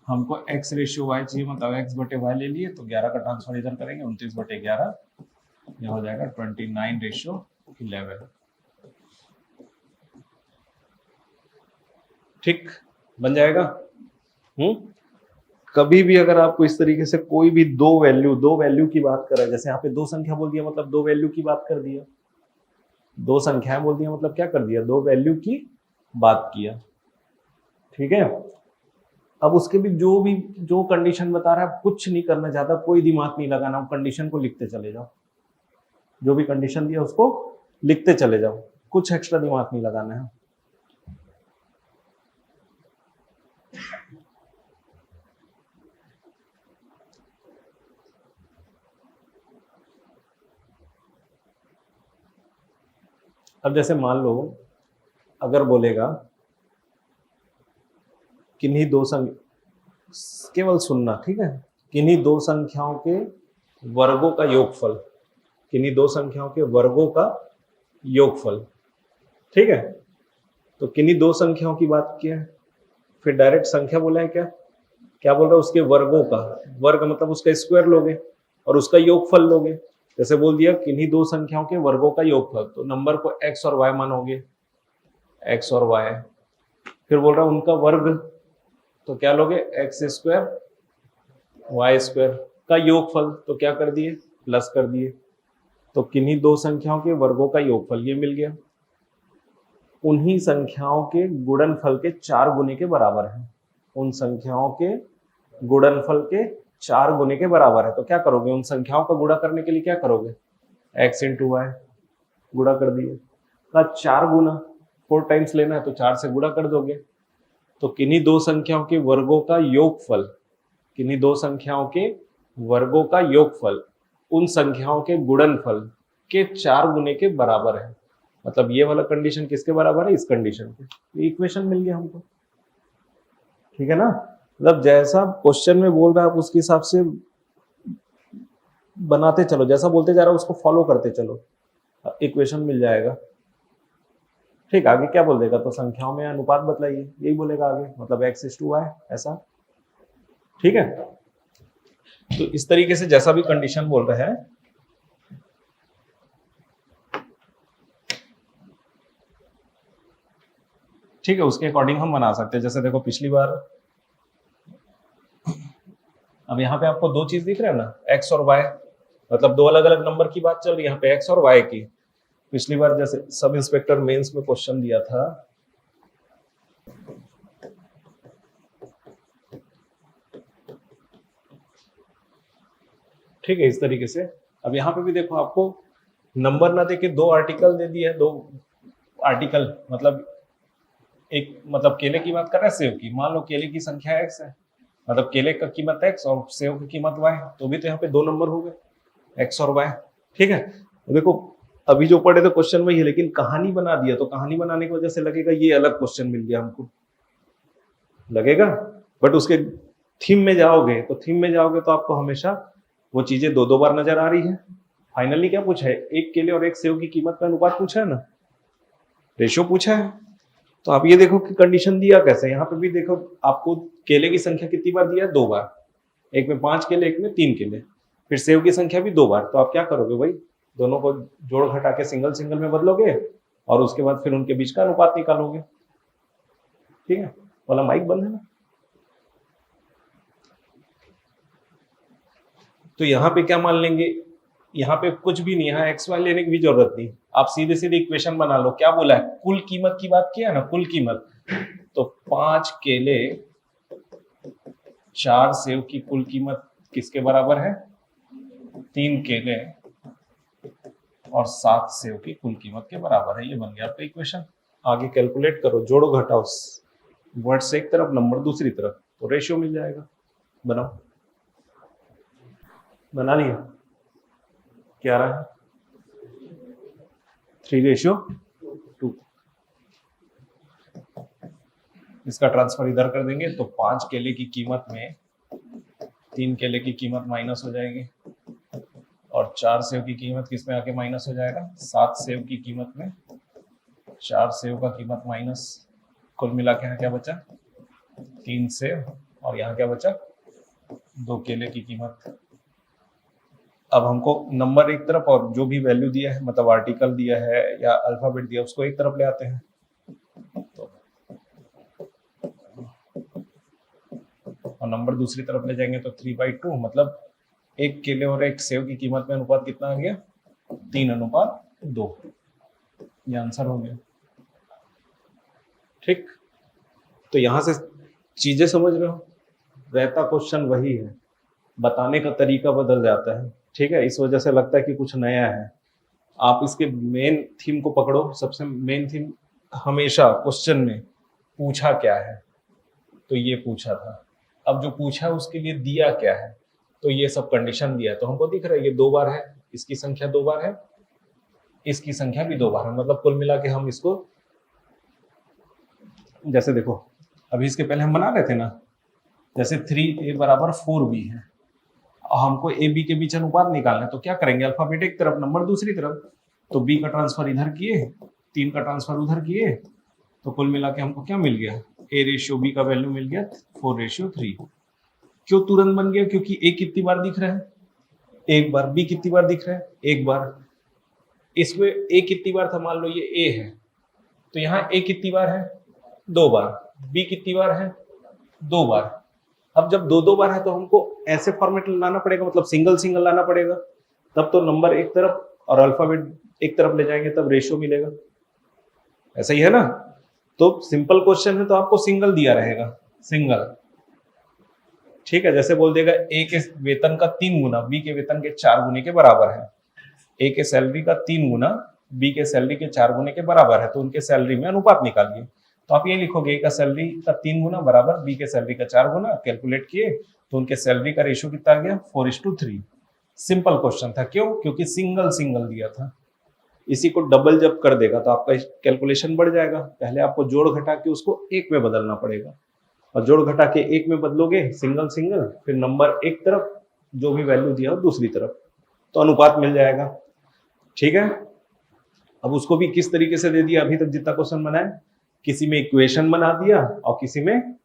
हमको x रेशियो y चाहिए, मतलब x बटे y ले लिए, तो 11 का ट्रांसफर इधर करेंगे, 29/11, यह हो जाएगा 29:11। ठीक, बन जाएगा। कभी भी अगर आपको इस तरीके से कोई भी दो वैल्यू की बात कर रहा है, जैसे यहाँ पे दो संख्या बोल दिया मतलब दो वैल्यू की बात कर दिया, दो संख्याएं बोल दिया मतलब क्या कर दिया, दो वैल्यू की बात किया। ठीक है, अब उसके भी जो कंडीशन बता रहा है, कुछ नहीं करना, ज्यादा कोई दिमाग नहीं लगाना, कंडीशन को लिखते चले जाओ, जो भी कंडीशन दिया उसको लिखते चले जाओ, कुछ एक्स्ट्रा दिमाग नहीं लगाना है। अब जैसे मान लो अगर बोलेगा किन्हीं दो केवल सुनना, ठीक है, किन्हीं दो संख्याओं के वर्गों का योगफल, किन्हीं दो संख्याओं के वर्गों का योगफल। ठीक है, तो किन्हीं दो संख्याओं की बात की है, फिर डायरेक्ट संख्या बोला है, क्या क्या बोल रहा है, उसके वर्गों का, वर्ग मतलब उसका स्क्वायर लोगे और उसका योगफल लोगे। जैसे बोल दिया किन्हीं दो संख्याओं के वर्गों का योगफल, तो नंबर को x और y मानोगे, x और y, फिर बोल रहा है उनका वर्ग, तो क्या लोगे, एक्स स्क्वायर वाई स्क्वायर का योगफल, तो क्या कर दिए, प्लस कर दिए। तो किन्हीं दो संख्याओं के वर्गों का योगफल ये मिल गया, उन्हीं संख्याओं के गुणनफल के 4 गुने के बराबर है, उन संख्याओं के गुणनफल के 4 गुने के बराबर है। तो क्या करोगे, उन संख्याओं का गुणा करने के लिए क्या करोगे, x इंटू वाई, गुणा कर दिए, का 4 गुना 4 टाइम्स लेना है तो 4 से गुणा कर दोगे। तो किन्हीं दो संख्याओं के वर्गों का योगफल, किन्हीं दो संख्याओं के वर्गों का योगफल उन संख्याओं के गुणनफल के 4 गुने के बराबर है। मतलब ये वाला कंडीशन किसके बराबर है, इस कंडीशन के। इक्वेशन मिल गया हमको। ठीक है ना, मतलब जैसा क्वेश्चन में बोल रहा है आप उसके हिसाब से बनाते चलो, जैसा बोलते जा रहा है उसको फॉलो करते चलो, इक्वेशन मिल जाएगा। ठीक, आगे क्या बोल देगा, तो संख्याओं में अनुपात बतलाइए, यही बोलेगा आगे, मतलब x/y ऐसा। ठीक है, तो इस तरीके से जैसा भी कंडीशन बोल रहा है, ठीक है, उसके अकॉर्डिंग हम बना सकते हैं। जैसे देखो पिछली बार, अब यहाँ पे आपको दो चीज दिख रहा है ना, x और y, मतलब दो अलग अलग नंबर की बात चल रही है यहाँ पे, x और y की। पिछली बार जैसे सब इंस्पेक्टर मेंस में क्वेश्चन दिया था, ठीक है, इस तरीके से। अब यहाँ पे भी देखो आपको नंबर ना देके दो आर्टिकल दे दिया है, दो आर्टिकल, मतलब एक, मतलब केले की बात कर रहे हैं, सेब की। मान लो केले की संख्या x है मतलब केले का कीमत x और सेव की कीमत y, तो भी तो यहाँ पे दो नंबर हो गए x और y। ठीक है, देखो अभी जो पढ़े थे क्वेश्चन वही है, लेकिन कहानी बना दिया, तो कहानी बनाने की वजह से लगेगा ये अलग क्वेश्चन मिल गया हमको, लगेगा। बट उसके थीम में जाओगे तो आपको हमेशा वो चीजें दो दो बार नजर आ रही है। फाइनली क्या पूछा है, एक केले और एक सेव की कीमत का अनुपात पूछा है ना, रेशियो पूछा है। तो आप ये देखो कि कंडीशन दिया कैसे, यहाँ पे भी देखो आपको केले की संख्या कितनी बार दिया है, दो बार, एक में 5 केले एक में 3 केले, फिर सेव की संख्या भी दो बार। तो आप क्या करोगे भाई, दोनों को जोड़ घटा के सिंगल सिंगल में बदलोगे और उसके बाद फिर उनके बीच का अनुपात निकालोगे। ठीक है, वाला माइक बंद है ना। तो यहाँ पे क्या मान लेंगे, यहाँ पे कुछ भी नहीं, यहाँ एक्स वाई लेने की भी जरूरत नहीं, आप सीधे सीधे इक्वेशन बना लो। क्या बोला है, कुल कीमत की बात किया ना, कुल कीमत। तो 5 केले 4 सेव की कुल कीमत किसके बराबर है, 3 केले और 7 सेव की कुल कीमत के बराबर है। ये बन गया आपका इक्वेशन। आगे कैलकुलेट करो, जोड़ो घटाओ, वर्ड से एक तरफ नंबर दूसरी तरफ, तो रेशियो मिल जाएगा। बनाओ, बना लिया, क्या रहा है 3:2। इसका ट्रांसफर इधर कर देंगे तो 5 केले की कीमत में 3 केले की कीमत माइनस हो जाएगी और 4 सेव की कीमत किस में आके माइनस हो जाएगा, 7 सेव की कीमत में 4 सेव का कीमत माइनस, कुल मिला के यहाँ क्या बचा 3 सेव और यहाँ क्या बचा 2 केले की कीमत। अब हमको नंबर एक तरफ और जो भी वैल्यू दिया है, मतलब आर्टिकल दिया है या अल्फाबेट दिया, उसको एक तरफ ले आते हैं। तो और नंबर दूसरी तरफ ले जाएंगे तो 3/2, मतलब एक केले और एक सेव की कीमत में अनुपात कितना आ गया, 3:2। ये आंसर हो गया। ठीक, तो यहां से चीजें समझ रहे हो, रहता क्वेश्चन वही है, बताने का तरीका बदल जाता है। ठीक है, इस वजह से लगता है कि कुछ नया है। आप इसके मेन थीम को पकड़ो, सबसे मेन थीम हमेशा क्वेश्चन में पूछा क्या है, तो ये पूछा था। अब जो पूछा उसके लिए दिया क्या है, तो ये सब कंडीशन दिया है। तो हमको दिख रहा है ये दो बार है, इसकी संख्या दो बार है, इसकी संख्या भी दो बार है, मतलब कुल मिला के हम इसको, जैसे देखो अभी इसके पहले हम बना रहे थे ना, जैसे 3a बराबर 4b है, हमको ए बी के बीच अनुपात निकालना है, तो क्या करेंगे, अल्फाबेट एक तरफ नंबर दूसरी तरफ, तो बी का ट्रांसफर इधर किए, 3 का ट्रांसफर उधर किए, तो कुल मिला के हमको क्या मिल गया, a/b का वैल्यू मिल गया 4:3। क्यों तुरंत बन गया, क्योंकि a कितनी बार दिख रहा है, एक बार, b कितनी बार दिख रहा है, एक बार। इसमें a कितनी बार था, मान लो ये a है, तो यहाँ a कितनी बार है, दो बार, b कितनी बार है, दो बार। अब जब दो दो बार है तो हमको ऐसे फॉर्मेट लाना पड़ेगा, मतलब सिंगल सिंगल लाना पड़ेगा, तब तो नंबर एक तरफ और अल्फाबेट एक तरफ ले जाएंगे तब रेशियो मिलेगा, ऐसा ही है ना। तो सिंपल क्वेश्चन है तो आपको सिंगल दिया रहेगा, सिंगल। ठीक है, जैसे बोल देगा ए के वेतन का 3 गुना बी के वेतन के 4 गुने के बराबर है, ए के सैलरी का 3 गुना बी के सैलरी के 4 गुने के बराबर है, तो उनके सैलरी में अनुपात निकालिए। तो आप ये लिखोगे ए का सैलरी का 3 गुना बराबर बी के सैलरी का 4 गुना, कैलकुलेट किए तो उनके सैलरी का रेशियो कितना आ गया 4:3। सिंपल क्वेश्चन था, क्यों, क्योंकि सिंगल सिंगल दिया था। इसी को डबल जब कर देगा तो आपका कैलकुलेशन बढ़ जाएगा, पहले आपको जोड़ घटा के उसको एक में बदलना पड़ेगा, और जोड़ घटा के एक में बदलोगे सिंगल सिंगल, फिर नंबर एक तरफ, जो भी वैल्यू दिया हो दूसरी तरफ, तो अनुपात मिल जाएगा। ठीक है, अब उसको भी किस तरीके से दे दिया, अभी तक जितना क्वेश्चन बनाए, किसी में इक्वेशन बना दिया और किसी में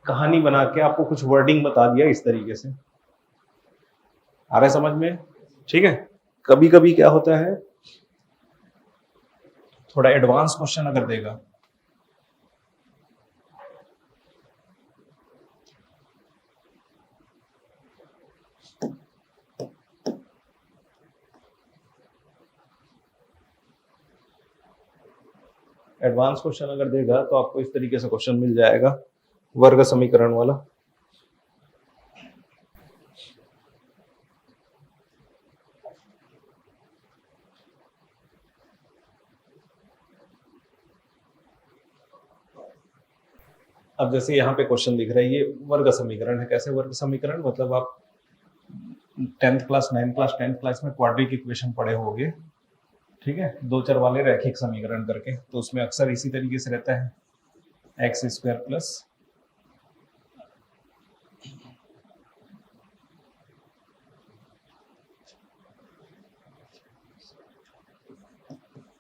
कहानी बना के आपको कुछ वर्डिंग बता दिया, इस तरीके से आ रहा है समझ में। ठीक है, कभी कभी क्या होता है, थोड़ा एडवांस क्वेश्चन अगर देगा, एडवांस क्वेश्चन अगर देगा तो आपको इस तरीके से क्वेश्चन मिल जाएगा, वर्ग समीकरण वाला। अब जैसे यहाँ पे क्वेश्चन दिख रहा है, ये वर्ग समीकरण है। कैसे वर्ग समीकरण? मतलब आप 10th class 9th class 10th class में क्वाड्रिक इक्वेशन पढ़े होंगे, ठीक है, दो चर वाले रैखिक समीकरण करके। तो उसमें अक्सर इसी तरीके से रहता है, एक्स स्क्वायर प्लस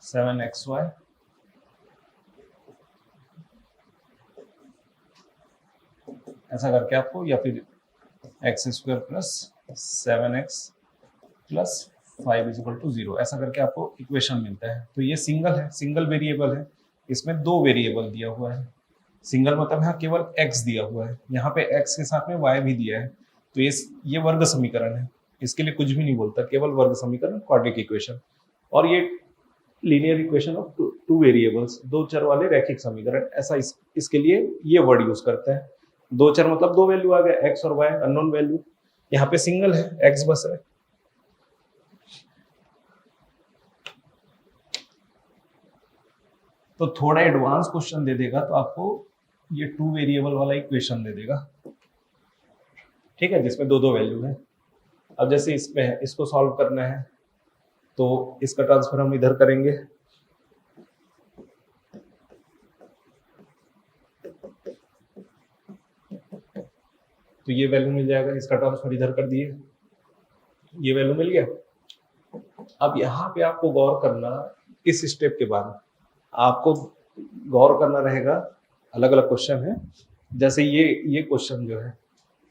7xy ऐसा करके आपको, या फिर x square plus 7x plus 5 is equal to 0 ऐसा करके आपको इक्वेशन मिलता है। तो ये सिंगल है, सिंगल वेरिएबल है, इसमें दो वेरिएबल दिया हुआ है। सिंगल मतलब यहाँ केवल x दिया हुआ है, यहाँ पे x के साथ में y भी दिया है। तो ये वर्ग समीकरण है, इसके लिए कुछ भी नहीं बोलता, केवल वर्ग समीकरण, क्वाड्रिक इक्वेशन। और ये linear equation of two variables, दो चर वाले रैखिक समीकरण, ऐसा इसके लिए ये वर्ड यूज करता है। दो चर मतलब दो वैल्यू आ गया, x और y, अननोन वैल्यू। यहाँ पे सिंगल है, x बस है। तो थोड़ा एडवांस क्वेश्चन दे देगा तो आपको ये टू वेरिएबल वाला इक्वेशन दे देगा, ठीक है, जिसमें दो दो वैल्यू है। अब जैसे इसमें इसको सॉल्व करना है तो इसका ट्रांसफर हम इधर करेंगे, तो ये वैल्यू मिल जाएगा, इसका ट्रांसफर इधर कर दिए, ये वैल्यू मिल गया। अब यहाँ पे आपको गौर करना, इस स्टेप के बाद आपको गौर करना रहेगा, अलग अलग क्वेश्चन है। जैसे ये क्वेश्चन जो है,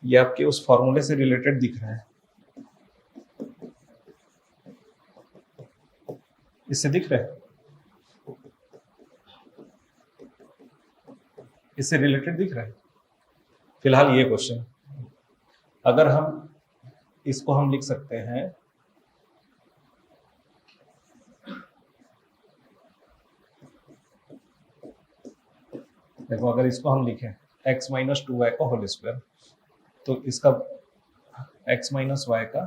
ये आपके उस फॉर्मूले से रिलेटेड दिख रहा है, इससे दिख रहा है, इससे रिलेटेड दिख रहा है फिलहाल ये क्वेश्चन। अगर हम इसको हम लिख सकते हैं, देखो अगर इसको हम लिखें x माइनस 2y का होल स्क्वायर, तो इसका x माइनस वाई का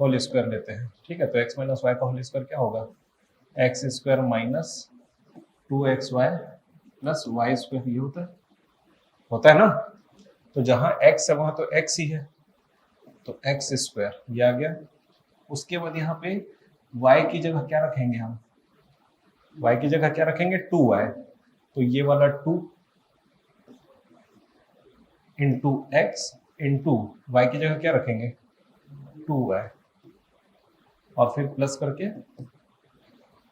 होल स्क्वायर लेते हैं, ठीक है। तो x माइनस वाई का होल स्क्वायर क्या होगा, x square minus 2xy plus y square, ये होता है ना। तो जहां x है वहां तो x ही है, तो एक्स स्क्वायर ये आ गया। उसके बाद यहाँ पे y की जगह क्या रखेंगे हम, y की जगह क्या रखेंगे, 2y। तो ये वाला 2 इंटू एक्स इंटू वाई की जगह क्या रखेंगे, 2y, और फिर प्लस करके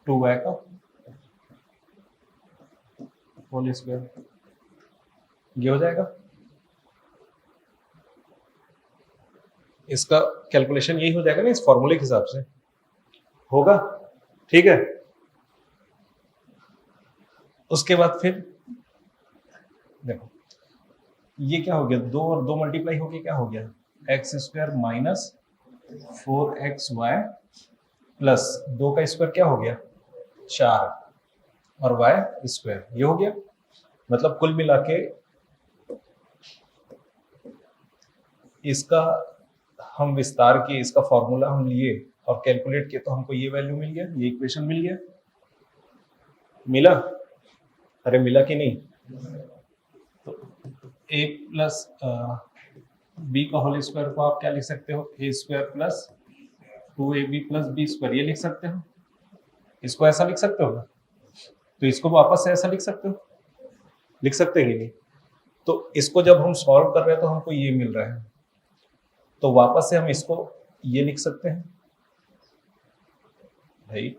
2y का होल स्क्वायर, ये हो जाएगा। इसका कैलकुलेशन यही हो जाएगा ना, इस फॉर्मूले के हिसाब से होगा, ठीक है। उसके बाद फिर देखो ये क्या हो गया, दो और दो मल्टीप्लाई हो गया, क्या हो गया, x square minus 4xy plus 2 का स्क्वायर क्या हो गया 4 और y स्क्वायर, ये हो गया। मतलब कुल मिला के इसका हम विस्तार किए, इसका फॉर्मूला हम लिए और कैलकुलेट किए, तो हमको ये वैल्यू मिल गया, ये इक्वेशन मिल गया। मिला, अरे मिला कि नहीं। तो a प्लस बी का होल स्क्वायर को आप क्या लिख सकते हो, A square plus 2ab plus B square, ये लिख सकते हो। इसको ऐसा लिख सकते हो ना, तो इसको वापस से ऐसा लिख सकते हो, लिख सकते हैं कि नहीं। तो इसको जब हम सॉल्व कर रहे हैं तो हमको ये मिल रहा है, तो वापस से हम इसको ये लिख सकते हैं, भाई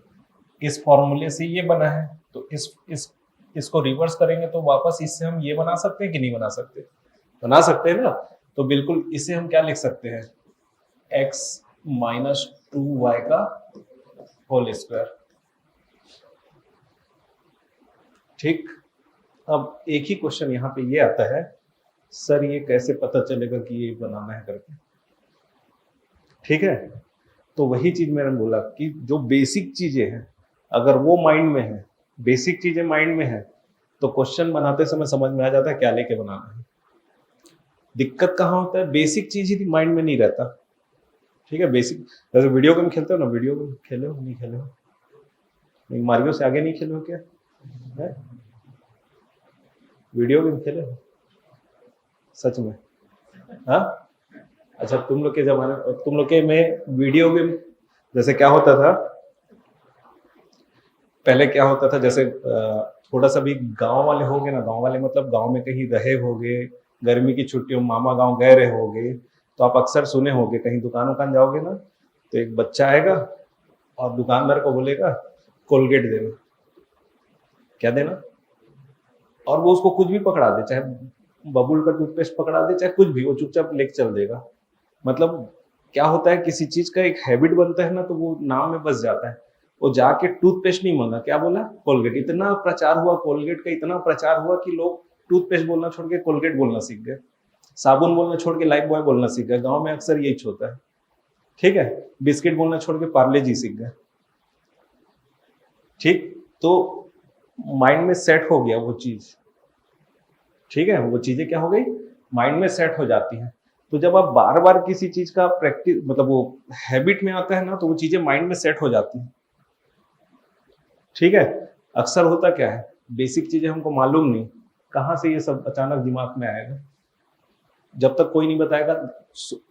इस फॉर्मूले से ये बना है, तो इसको रिवर्स करेंगे तो वापस इससे हम ये बना सकते हैं कि नहीं बना सकते, बना सकते हैं ना। तो बिल्कुल इसे हम क्या लिख सकते हैं, x माइनस 2y का होल स्क्वायर, ठीक। अब एक ही क्वेश्चन यहाँ पे ये आता है, सर ये कैसे पता चलेगा कि ये बनाना है करके, ठीक है। तो वही चीज मैंने बोला कि जो बेसिक चीजें हैं अगर वो माइंड में है, बेसिक चीजें माइंड में है, तो क्वेश्चन बनाते समय समझ में आ जाता है क्या लेके बनाना है। दिक्कत कहाँ होता है, बेसिक चीज ही माइंड में नहीं रहता, ठीक है। बेसिक, जैसे वीडियो गेम खेलते हो ना, वीडियो गेम खेले हो नहीं खेले हो, मारियो से आगे नहीं खेले हो क्या है? वीडियो गेम खेले हो सच में? हाँ, अच्छा तुम लोग के जमाने, तुम लोग के में वीडियो गेम जैसे क्या होता था पहले, क्या होता था जैसे थोड़ा सा भी गांव वाले होगे ना, गांव वाले मतलब गांव में कहीं रहे होगे, गर्मी की छुट्टियों में मामा गांव गए रहे होगे, तो आप अक्सर सुने होगे कहीं दुकान उकान जाओगे ना, तो एक बच्चा आएगा और दुकानदार को बोलेगा कोलगेट देना। क्या देना? और वो उसको कुछ भी पकड़ा दे, चाहे बबुल का टूथपेस्ट पकड़ा दे, चाहे कुछ भी, वो चुपचाप लेके चल देगा। मतलब क्या होता है, किसी चीज का एक हैबिट बनता है ना, तो वो नाम में बस जाता है। वो जाके टूथपेस्ट नहीं मांगा, क्या बोला? कोलगेट। इतना प्रचार हुआ कोलगेट का, इतना प्रचार हुआ कि लोग टूथपेस्ट बोलना छोड़ के कोलगेट बोलना सीख गए, साबुन बोलना छोड़ के लाइफ बॉय बोलना सीख गए। गांव में अक्सर यही होता है, ठीक है। बिस्किट बोलना छोड़ के पार्ले जी सीख गए, ठीक। तो माइंड में सेट हो गया वो चीज, ठीक है। वो चीजें क्या हो गई, माइंड में सेट हो जाती हैं। तो जब आप बार बार किसी चीज का प्रैक्टिस, मतलब वो हैबिट में आता है ना, तो वो चीजें माइंड में सेट हो जाती हैं, ठीक है। अक्सर होता क्या है, बेसिक चीजें हमको मालूम नहीं, कहाँ से ये सब अचानक दिमाग में आएगा, जब तक कोई नहीं बताएगा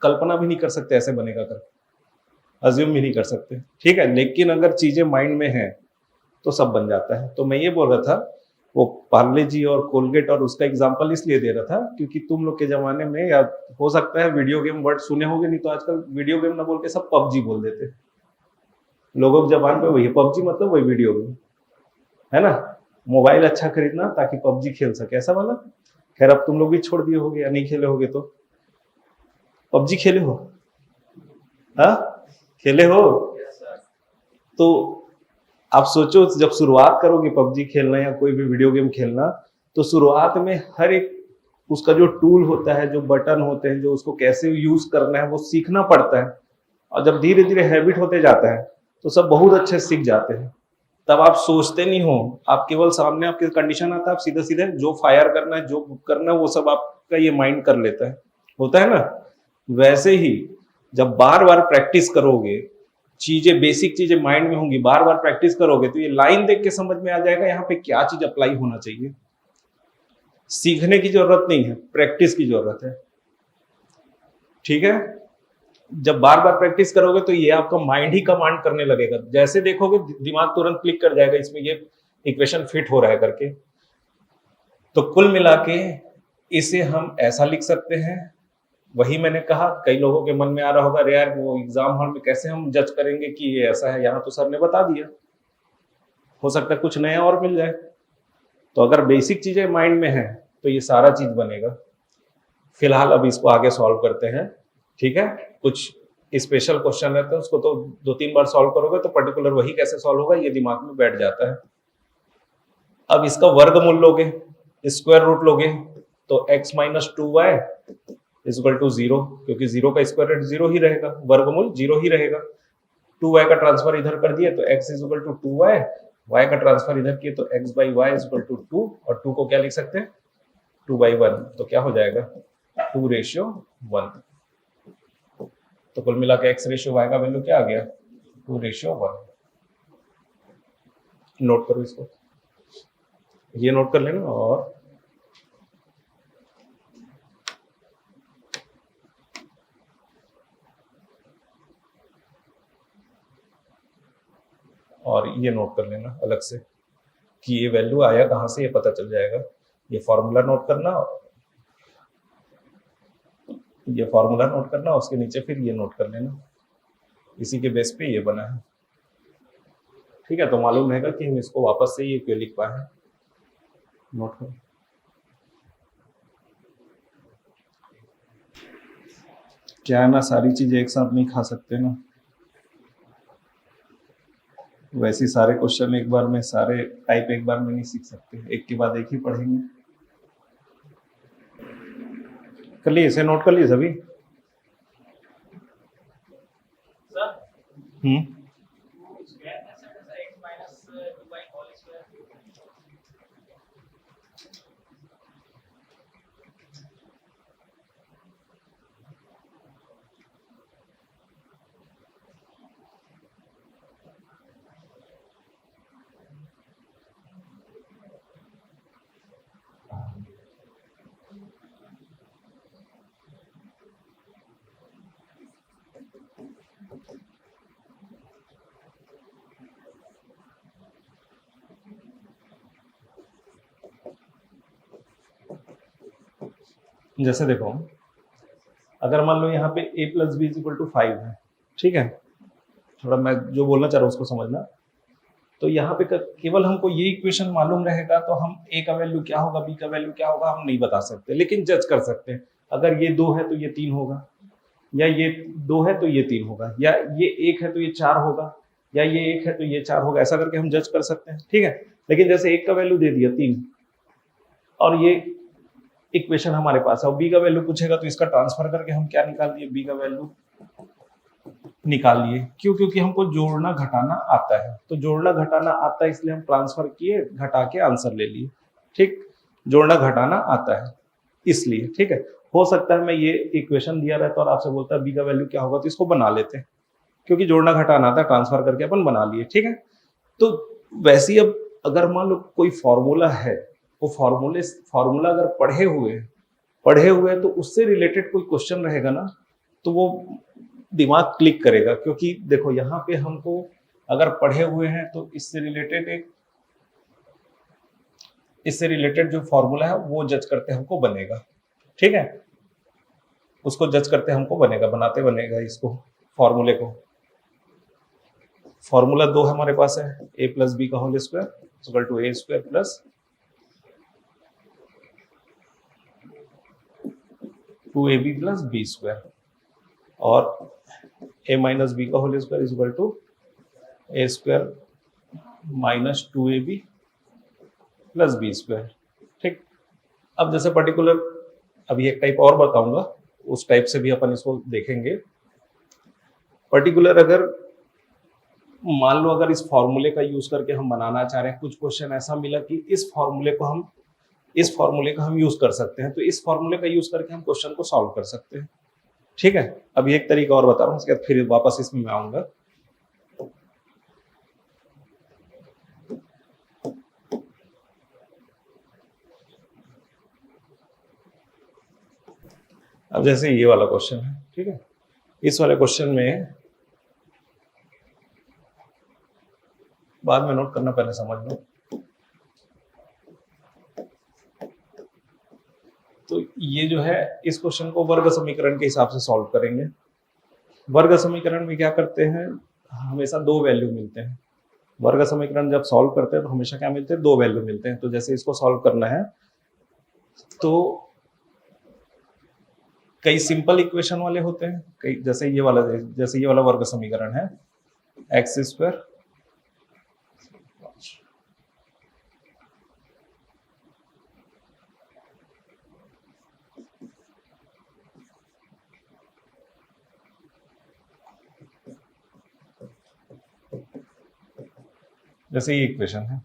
कल्पना भी नहीं कर सकते ऐसे बनेगा कर, अज्यूम भी नहीं कर सकते, ठीक है। लेकिन अगर चीजें माइंड में है तो सब बन जाता है। तो मैं ये बोल रहा था, वो पार्ले जी और कोलगेट और उसका एग्जांपल इसलिए दे रहा था क्योंकि तुम लोग के जमाने में, या हो सकता है वीडियो गेम वर्ड सुने होंगे, नहीं तो आजकल वीडियो गेम ना बोल के सब पबजी बोल देते। लोगों की जबान पे वही पबजी, मतलब वही वीडियो गेम, है ना। मोबाइल अच्छा खरीदना ताकि पबजी खेल सके, ऐसा वाला। खैर अब तुम लोग भी छोड़ दिए होगे या नहीं खेले होगे, तो पबजी खेले हो? हाँ, खेले हो? तो आप सोचो, जब शुरुआत करोगे पबजी खेलना या कोई भी वीडियो गेम खेलना, तो शुरुआत में हर एक उसका जो टूल होता है, जो बटन होते हैं, जो उसको कैसे यूज करना है, वो सीखना पड़ता है। और जब धीरे धीरे हैबिट होते जाता है तो सब बहुत अच्छे से सीख जाते हैं। तब आप सोचते नहीं हो, आप केवल सामने आपके कंडीशन आता है, आप सीधे सीधे जो फायर करना है, जो करना है, वो सब आपका ये माइंड कर लेता है, होता है ना। वैसे ही जब बार बार प्रैक्टिस करोगे, चीजें, बेसिक चीजें माइंड में होंगी, बार बार प्रैक्टिस करोगे, तो ये लाइन देख के समझ में आ जाएगा यहाँ पे क्या चीज अप्लाई होना चाहिए। सीखने की जरूरत नहीं है, प्रैक्टिस की जरूरत है, ठीक है। जब बार बार प्रैक्टिस करोगे तो ये आपका माइंड ही कमांड करने लगेगा, जैसे देखोगे दिमाग तुरंत क्लिक कर जाएगा, इसमें ये इक्वेशन फिट हो रहा है करके। तो कुल मिला के इसे हम ऐसा लिख सकते हैं, वही मैंने कहा, कई लोगों के मन में आ रहा होगा, अरे यार वो एग्जाम हॉल में कैसे हम जज करेंगे कि ये ऐसा है, यहाँ तो सर ने बता दिया, हो सकता है कुछ नया और मिल जाए। तो अगर बेसिक चीजें माइंड में है तो ये सारा चीज बनेगा। फिलहाल अब इसको आगे सॉल्व करते हैं, ठीक है। कुछ स्पेशल क्वेश्चन रहते हैं, उसको तो 2-3 बार सॉल्व करोगे तो पर्टिकुलर वही कैसे सॉल्व होगा ये दिमाग में बैठ जाता है। अब इसका वर्गमूल लोगे, स्क्वायर रूट लोगे, तो x minus 2y equal to 0, क्योंकि 0 का स्क्वायर रूट 0 ही रहेगा, वर्गमूल 0 ही रहेगा। 2y का ट्रांसफर इधर कर दिए तो x equal to 2y, y का ट्रांसफर इधर किए तो x by y equal to 2, और 2 को क्या लिख सकते हैं, 2/1, तो क्या हो जाएगा 2:1। तो कुल मिला के x रेशियो y का वैल्यू क्या आ गया, 2:1। नोट करो इसको, ये नोट कर लेना। और ये नोट कर लेना अलग से कि ये वैल्यू आया कहां से, ये पता चल जाएगा। ये फॉर्मूला नोट करना, ये फॉर्मूला नोट करना, उसके नीचे फिर ये नोट कर लेना, इसी के बेस पे ये बना है, ठीक है। तो मालूम रहेगा कि हम इसको वापस से ये क्यों लिख पाए हैं, नोट करो। क्या है ना, सारी चीजें एक साथ नहीं खा सकते ना, वैसे सारे क्वेश्चन एक बार में, सारे टाइप एक बार में नहीं सीख सकते, एक के बाद एक ही पढ़ेंगे। कर लिए, इसे नोट कर लिए सभी? हम्म, जैसे देखो, अगर मान लो यहाँ पे a plus b is equal to 5 है, ठीक है, थोड़ा मैं जो बोलना चाह रहा हूँ उसको समझना। तो यहाँ पे केवल हमको ये इक्वेशन मालूम रहेगा तो हम a का वैल्यू क्या होगा, b का वैल्यू क्या होगा हम नहीं बता सकते, लेकिन जज कर सकते हैं। अगर ये 2 है तो ये 3 होगा, या ये 2 है तो ये 3 होगा, या ये 1 है तो ये 4 होगा, या ये 1 है तो ये 4 होगा, ऐसा करके हम जज कर सकते हैं, ठीक है। लेकिन जैसे 1 का वैल्यू दे दिया 3 और ये इक्वेशन हमारे पास है, और b का वैल्यू पूछेगा तो इसका ट्रांसफर करके हम क्या निकाल दिए, b का वैल्यू निकाल लिए। क्यों? क्योंकि हमको जोड़ना घटाना आता है, तो जोड़ना घटाना आता है इसलिए हम ट्रांसफर किए, घटा के आंसर ले लिए, ठीक। जोड़ना घटाना आता है इसलिए, ठीक है। हो सकता है मैं ये इक्वेशन दिया रहता और आपसे बोलता बी का वैल्यू क्या होगा, तो इसको बना लेते हैं, क्योंकि जोड़ना घटाना आता है, ट्रांसफर करके अपन बना लिए, ठीक है। तो वैसे ही अब अगर मान लो कोई फॉर्मूला है, वो फॉर्मूला अगर पढ़े हुए तो उससे रिलेटेड कोई क्वेश्चन रहेगा ना, तो वो दिमाग क्लिक करेगा। क्योंकि देखो यहाँ पे हमको अगर पढ़े हुए हैं तो इससे रिलेटेड जो फॉर्मूला है वो जज करते हमको बनेगा, ठीक है। उसको जज करते हमको बनेगा, बनाते बनेगा इसको, फॉर्मूले को। फॉर्मूला 2 हमारे पास है, a प्लस बी का whole square equal to a square plus 2ab plus B square, और a माइनस बी का whole square equal to a square minus 2ab plus B square, ठीक। अब जैसे पर्टिकुलर अभी एक टाइप और बताऊंगा, उस टाइप से भी अपन इसको देखेंगे। पर्टिकुलर अगर मान लो अगर इस फॉर्मूले का यूज करके हम बनाना चाह रहे हैं, कुछ क्वेश्चन ऐसा मिला कि इस फॉर्मूले का हम यूज कर सकते हैं, तो इस फॉर्मूले का यूज करके हम क्वेश्चन को सॉल्व कर सकते हैं, ठीक है। अभी एक तरीका और बता रहा हूँ, उसके बाद फिर वापस इसमें मैं आऊंगा। अब जैसे ये वाला क्वेश्चन है, ठीक है, इस वाले क्वेश्चन में बाद में नोट करना, पहले समझ लो। तो ये जो है, इस क्वेश्चन को वर्ग समीकरण के हिसाब से सॉल्व करेंगे। वर्ग समीकरण में क्या करते हैं, हमेशा 2 वैल्यू मिलते हैं। वर्ग समीकरण जब सॉल्व करते हैं तो हमेशा क्या मिलते हैं, 2 वैल्यू मिलते हैं। तो जैसे इसको सॉल्व करना है तो कई सिंपल इक्वेशन वाले होते हैं, कई जैसे ये वाला वर्ग समीकरण है, एक्स स्क्वायर जैसे ये इक्वेशन है।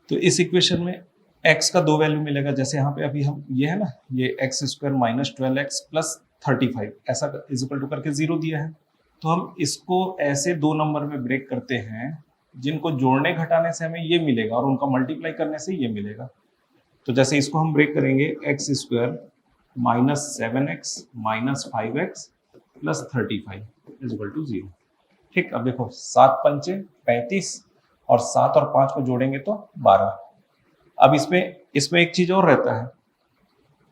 तो इस इक्वेशन में x का 2 वैल्यू मिलेगा, जैसे यहाँ पे अभी हम ये है ना, ये x square minus 12x plus 35 ऐसा इज इक्वल टू करके 0 दिया है। तो हम इसको ऐसे 2 नंबर में ब्रेक करते हैं जिनको जोड़ने घटाने से हमें ये मिलेगा और उनका मल्टीप्लाई करने से ये मिलेगा। तो जैसे इसको हम ब्रेक करेंगे, x square minus 7x minus 5x plus 35 is equal to 0, ठीक। अब देखो 7 पंचे 35 और 7 और 5 को जोड़ेंगे तो 12। अब इसमें एक चीज और रहता है,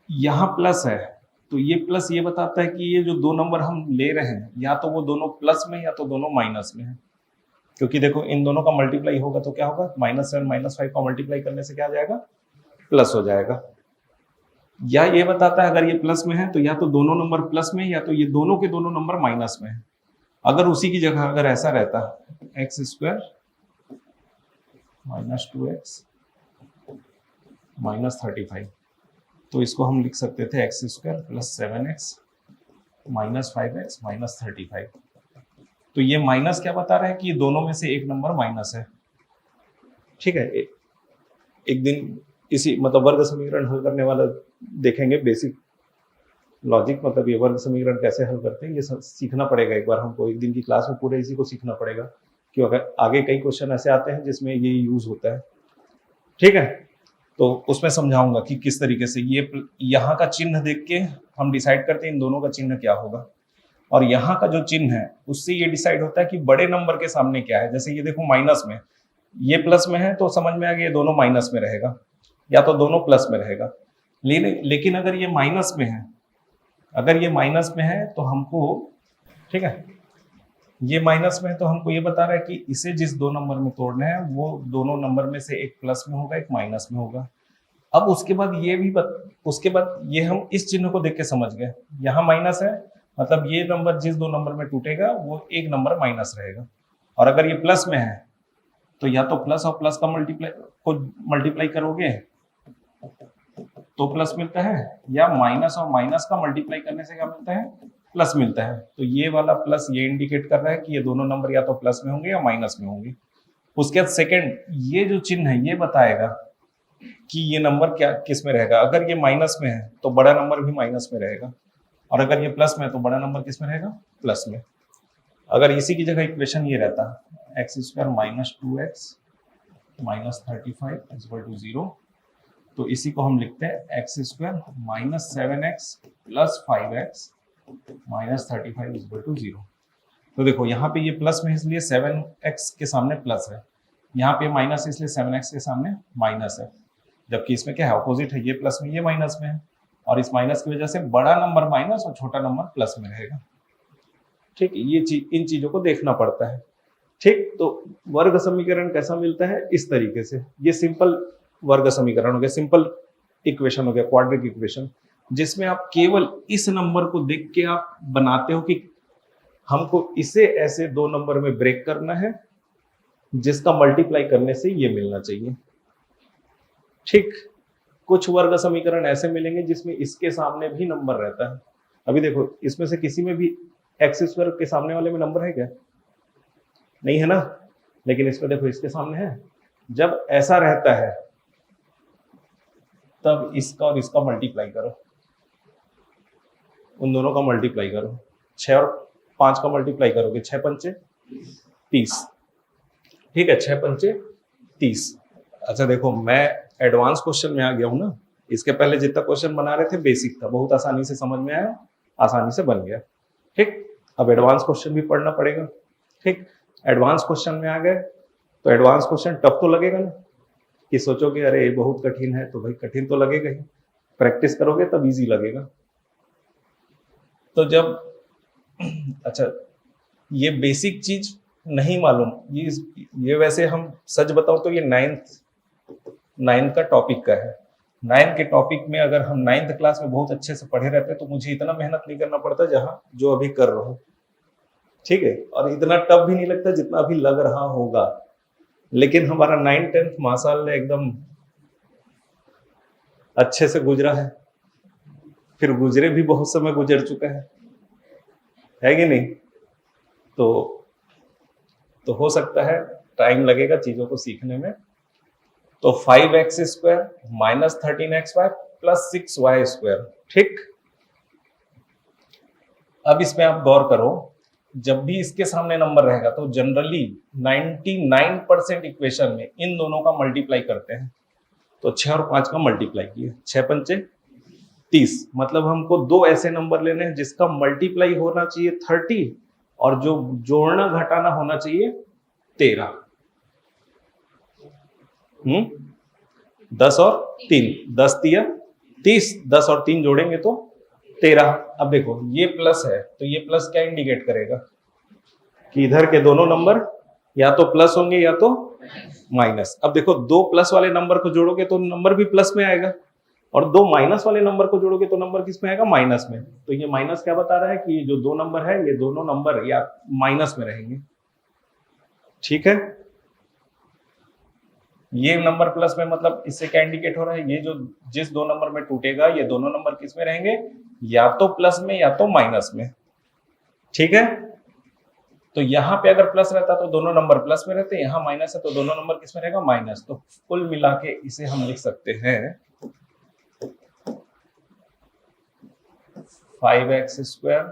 यहाँ प्लस है तो ये प्लस ये बताता है कि ये जो 2 नंबर हम ले रहे हैं या तो वो दोनों प्लस में या तो दोनों माइनस में है। क्योंकि देखो इन दोनों का मल्टीप्लाई होगा तो क्या होगा, -7 -5 का मल्टीप्लाई करने से क्या आ जाएगा, प्लस हो जाएगा। या ये बताता है अगर ये प्लस में है तो या तो दोनों नंबर प्लस में या तो ये दोनों के दोनों नंबर माइनस में है। अगर उसी की जगह अगर ऐसा रहता, x square minus 2x minus 35, तो इसको हम लिख सकते थे x square plus 7x minus 5x minus 35। तो ये माइनस क्या बता रहा है कि ये दोनों में से एक नंबर माइनस है, ठीक है। एक दिन इसी मतलब वर्ग समीकरण हल करने वाला देखेंगे, बेसिक लॉजिक, मतलब ये वर्ग समीकरण कैसे हल करते हैं ये सीखना पड़ेगा एक बार हमको, एक दिन की क्लास में पूरे इसी को सीखना पड़ेगा, क्योंकि आगे कई क्वेश्चन ऐसे आते हैं जिसमें ये यूज होता है, ठीक है। तो उसमें समझाऊंगा कि किस तरीके से ये यहाँ का चिन्ह देख के हम डिसाइड करते हैं इन दोनों का चिन्ह क्या होगा, और यहाँ का जो चिन्ह है उससे ये डिसाइड होता है कि बड़े नंबर के सामने क्या है। जैसे ये देखो माइनस में, ये प्लस में है तो समझ में आ गया ये दोनों माइनस में रहेगा या तो दोनों प्लस में रहेगा। लेकिन अगर ये माइनस में है, अगर ये माइनस में है तो हमको, ठीक है, ये माइनस में है तो हमको ये बता रहा है कि इसे जिस दो नंबर में तोड़ना है वो दोनों नंबर में से एक प्लस में होगा, एक माइनस में होगा। अब उसके बाद उसके बाद ये हम इस चिन्ह को देख के समझ गए, यहाँ माइनस है मतलब ये नंबर जिस दो नंबर में टूटेगा वो एक नंबर माइनस रहेगा। और अगर ये प्लस में है तो या तो प्लस और प्लस का मल्टीप्लाई करोगे तो प्लस मिलता है, या माइनस और माइनस का मल्टीप्लाई करने से क्या मिलता है, प्लस मिलता है। तो ये वाला प्लस ये इंडिकेट कर रहा है कि ये दोनों नंबर या तो प्लस में होंगे या माइनस में होंगे। उसके बाद सेकंड, ये जो चिन्ह है ये बताएगा कि ये नंबर क्या किस में रहेगा। अगर ये माइनस में है तो बड़ा नंबर भी माइनस में रहेगा, और अगर ये प्लस में है तो बड़ा नंबर किस में रहेगा, प्लस में। अगर इसी की जगह इक्वेशन ये रहता x square minus 2x minus 35 equal to 0, तो इसी को हम लिखते हैं x square minus 7x plus 5x minus 35 equal to 0। तो देखो यहाँ पे ये प्लस में इसलिए 7x के सामने प्लस है, यहाँ पे माइनस इसलिए 7x के सामने माइनस है, जबकि इसमें क्या है, ऑपोजिट है, ये प्लस में ये माइनस में है, और इस माइनस की वजह से बड़ा नंबर माइनस और छोटा नंबर प्लस में रहेगा। ठीक, ये इन चीजों को देखना पड़ता है। ठीक, तो वर्ग समीकरण कैसा मिलता है, इस तरीके से। ये सिंपल वर्ग समीकरण हो गया, सिंपल इक्वेशन हो गया, क्वाड्रिक इक्वेशन, जिसमें आप केवल इस नंबर को देख के आप बनाते हो कि हमको इसे ऐसे दो नंबर में ब्रेक करना है जिसका मल्टीप्लाई करने से ये मिलना चाहिए। ठीक, कुछ वर्ग समीकरण ऐसे मिलेंगे जिसमें इसके सामने भी नंबर रहता है। अभी देखो इसमें से किसी में भी एक्स स्क्वायर के सामने वाले में नंबर है क्या, नहीं है ना, लेकिन इसमें देखो इसके सामने है। जब ऐसा रहता है तब इसका और इसका मल्टीप्लाई करो, उन दोनों का मल्टीप्लाई करो, 6 और 5 का मल्टीप्लाई करोगे, 6 पंचे 30। ठीक है, 6 पंचे 30। अच्छा देखो मैं एडवांस क्वेश्चन में आ गया हूं ना, इसके पहले जितना क्वेश्चन बना रहे थे बेसिक था, बहुत आसानी से समझ में आया, आसानी से बन गया। ठीक, अब एडवांस क्वेश्चन भी पढ़ना पड़ेगा। ठीक, एडवांस क्वेश्चन में आ गए तो एडवांस क्वेश्चन टफ तो लगेगा ना, कि सोचोगे अरे ये बहुत कठिन है, तो भाई कठिन तो लगेगा ही, प्रैक्टिस करोगे तब इजी लगेगा। तो जब अच्छा ये बेसिक चीज नहीं मालूम, ये वैसे हम सच बताओ तो ये नाइन्थ का टॉपिक का है। 9th के टॉपिक में अगर हम 9th क्लास में बहुत अच्छे से पढ़े रहते तो मुझे इतना मेहनत नहीं करना पड़ता जहां जो अभी कर रहा हूं। ठीक है, और इतना टफ भी नहीं लगता जितना अभी लग रहा होगा। लेकिन हमारा 9th 10th माशाल्लाह एकदम अच्छे से गुजरा है, फिर गुजरे भी बहुत समय गुजर चुका है कि नहीं। तो हो सकता है टाइम लगेगा चीजों को सीखने में। तो 5x square minus 13xy plus 6y square. ठीक, अब इसमें आप गौर करो, जब भी इसके सामने नंबर रहेगा तो जनरली 99% इक्वेशन में इन दोनों का मल्टीप्लाई करते हैं। तो 6 और 5 का मल्टीप्लाई किए, 6 पंचे 30, मतलब हमको दो ऐसे नंबर लेने हैं जिसका मल्टीप्लाई होना चाहिए 30 और जो जोड़ना घटाना होना चाहिए 13। 10 और 3, 10 तिया 30, 10 और 3 जोड़ेंगे तो 13। अब देखो ये प्लस है तो ये प्लस क्या इंडिकेट करेगा कि इधर के दोनों नंबर या तो प्लस होंगे या तो माइनस। अब देखो दो प्लस वाले नंबर को जोड़ोगे तो नंबर भी प्लस में आएगा, और दो माइनस वाले नंबर को जोड़ोगे तो नंबर किस में आएगा, माइनस में। तो ये माइनस क्या बता रहा है कि ये जो दो नंबर है ये दोनों नंबर या माइनस में रहेंगे। ठीक है, ये नंबर प्लस में, मतलब इससे क्या इंडिकेट हो रहा है, ये जो जिस दो नंबर में टूटेगा ये दोनों नंबर किस में रहेंगे, या तो प्लस में या तो माइनस में। ठीक है, तो यहाँ पे अगर प्लस रहता तो दोनों नंबर प्लस में रहते, यहाँ माइनस है तो दोनों नंबर किस में रहेगा, माइनस। तो कुल मिला के इसे हम लिख सकते हैं 5x square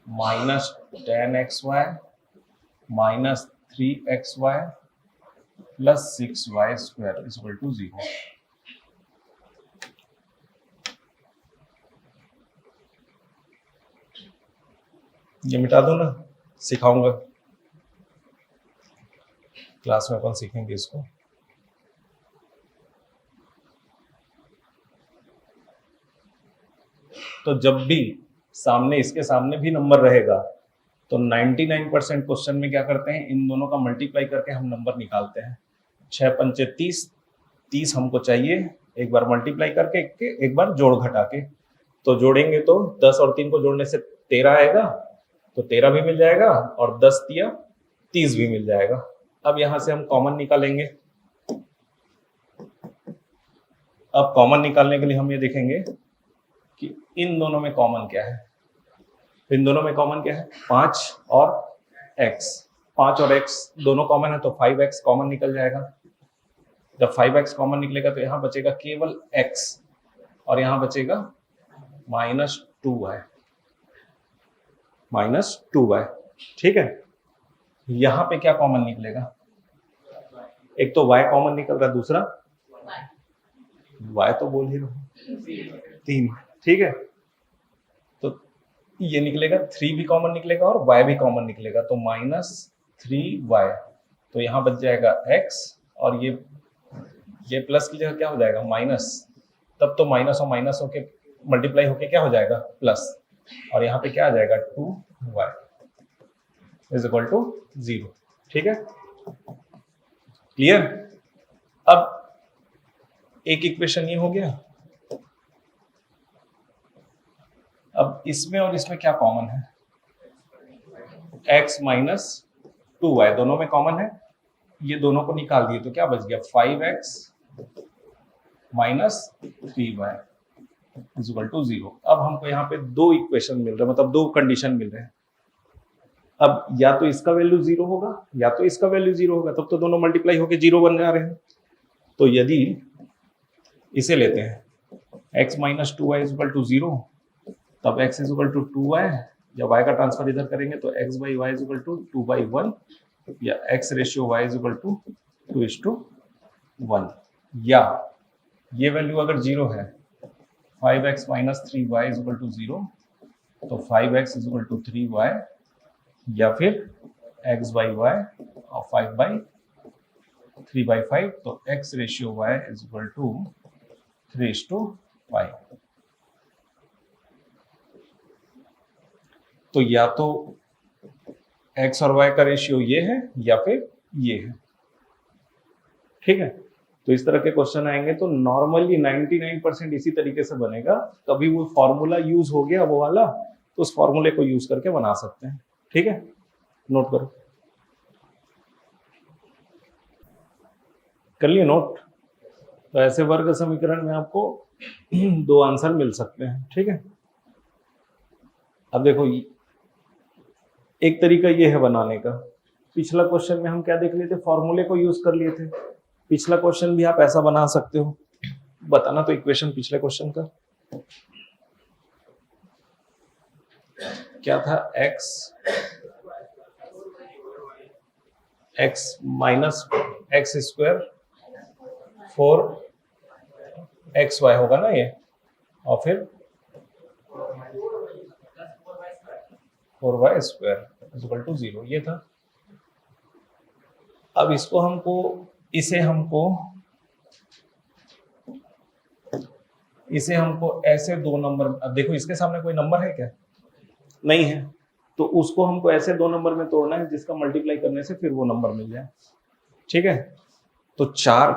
minus 10xy minus 3xy plus 6y square equal to 0। ये मिटा दो ना, सिखाऊंगा क्लास में, अपन सीखेंगे इसको। तो जब भी सामने इसके सामने भी नंबर रहेगा तो 99% क्वेश्चन में क्या करते हैं, इन दोनों का मल्टीप्लाई करके हम नंबर निकालते हैं। 6 पंचे 30, 30 हमको चाहिए एक बार मल्टीप्लाई करके, एक बार जोड़ घटा के। तो जोड़ेंगे तो 10 और 3 को जोड़ने से 13 आएगा, तो 13 भी मिल जाएगा और 10 दिया 30 भी मिल जाएगा। अब यहां से हम कॉमन निकालेंगे। अब कॉमन निकालने के लिए हम ये देखेंगे कि इन दोनों में कॉमन क्या है। इन दोनों में कॉमन क्या है, 5 और x। 5 और x दोनों कॉमन है तो 5x कॉमन निकल जाएगा। जब 5x कॉमन निकलेगा तो यहां बचेगा केवल x और यहां बचेगा -2y, -2y। ठीक है, यहां पे क्या कॉमन निकलेगा, एक तो y कॉमन निकल रहा है, दूसरा y तो बोल ही रहा हूं 3। ठीक है, तो ये निकलेगा, 3 भी कॉमन निकलेगा और y भी कॉमन निकलेगा, तो -3y। तो यहां बच जाएगा x और ये प्लस की जगह क्या हो जाएगा, माइनस। तब तो माइनस और माइनस होके मल्टीप्लाई होके क्या हो जाएगा, प्लस। और यहाँ पे क्या आ जाएगा, 2y इज इक्वल टू 0। ठीक है, क्लियर। अब एक इक्वेशन ये हो गया। अब इसमें और इसमें क्या कॉमन है, x - 2y दोनों में कॉमन है। ये दोनों को निकाल दिए तो क्या बच गया, 5x - 3y is equal to 0। अब हमको यहाँ पे दो इक्वेशन मिल रहे हैं, मतलब दो कंडीशन मिल रहे हैं। अब या तो इसका वैल्यू 0 होगा या तो इसका वैल्यू 0 होगा, तब तो दोनों मल्टीप्लाई होके 0 बन जा रहे हैं। तो यदि इसे लेते हैं x - 2y is equal to 0, तब x is equal to 2y, या y का ट्रांसफर इधर करेंगे तो x by Y is equal to 2/1, या x ratio y is equal to 2:1। या ये वैल्यू अगर 0 है, 5x - 3y is equal to 0, तो 5x is equal to 3y, या फिर x बाई वाई और 3/5, तो x ratio y is equal to 3:5। तो या तो x और y का रेशियो ये है या फिर ये है। ठीक है, तो इस तरह के क्वेश्चन आएंगे तो नॉर्मली 99% इसी तरीके से बनेगा। कभी वो फॉर्मूला यूज हो गया वो वाला, तो उस फॉर्मूले को यूज करके बना सकते हैं। ठीक है, नोट करो, कर लिए नोट। तो ऐसे वर्ग समीकरण में आपको 2 आंसर मिल सकते हैं। ठीक है, अब देखो एक तरीका ये है बनाने का। पिछला क्वेश्चन में हम क्या देख लिए थे, फॉर्मूले को यूज कर लिए थे। पिछला क्वेश्चन भी आप ऐसा बना सकते हो। बताना तो इक्वेशन पिछले क्वेश्चन का क्या था, x minus x square 4xy होगा ना ये, और फिर 4y square is equal to 0, ये था। अब इसे हमको ऐसे दो नंबर, अब देखो इसके सामने कोई नंबर है क्या, नहीं है, तो उसको हमको ऐसे दो नंबर में तोड़ना है जिसका मल्टीप्लाई करने से फिर वो नंबर मिल जाए। ठीक है, तो 4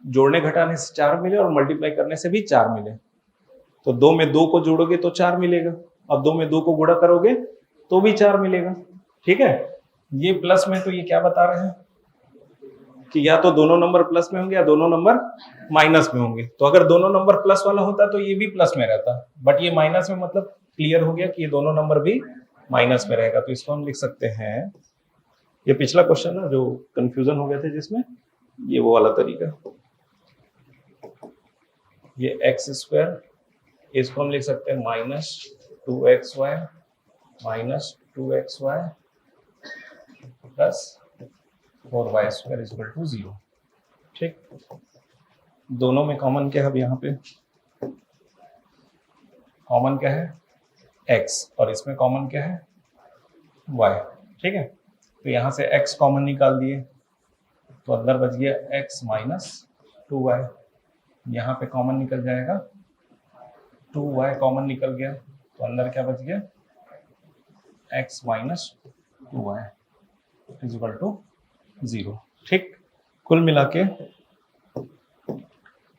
जोड़ने घटाने से 4 मिले और मल्टीप्लाई करने से भी 4 मिले, तो 2 में 2 को जोड़ोगे तो 4 मिलेगा, अब 2 में 2 को गुणा करोगे तो भी 4 मिलेगा। ठीक है, ये प्लस में, तो ये क्या बता रहे हैं कि या तो दोनों नंबर प्लस में होंगे या दोनों नंबर माइनस में होंगे। तो अगर दोनों नंबर प्लस वाला होता तो ये भी प्लस में रहता, बट ये माइनस में, मतलब क्लियर हो गया कि ये दोनों नंबर भी माइनस में रहेगा। तो इसको हम लिख सकते हैं, ये पिछला क्वेश्चन ना जो कंफ्यूजन हो गया था जिसमें, ये वो वाला तरीका, ये एक्स स्क्वायर, इसको हम लिख सकते हैं -2xy plus 4y square is equal to 0। ठीक, दोनों में कॉमन क्या है, अब यहाँ पे कॉमन क्या है x, और इसमें कॉमन क्या है y। ठीक है, तो यहाँ से x कॉमन निकाल दिए तो अंदर बच गया x - 2y, यहाँ पे कॉमन निकल जाएगा 2y कॉमन निकल गया, तो अंदर क्या बच गया, x minus 2y is equal to 0। ठीक, कुल मिला के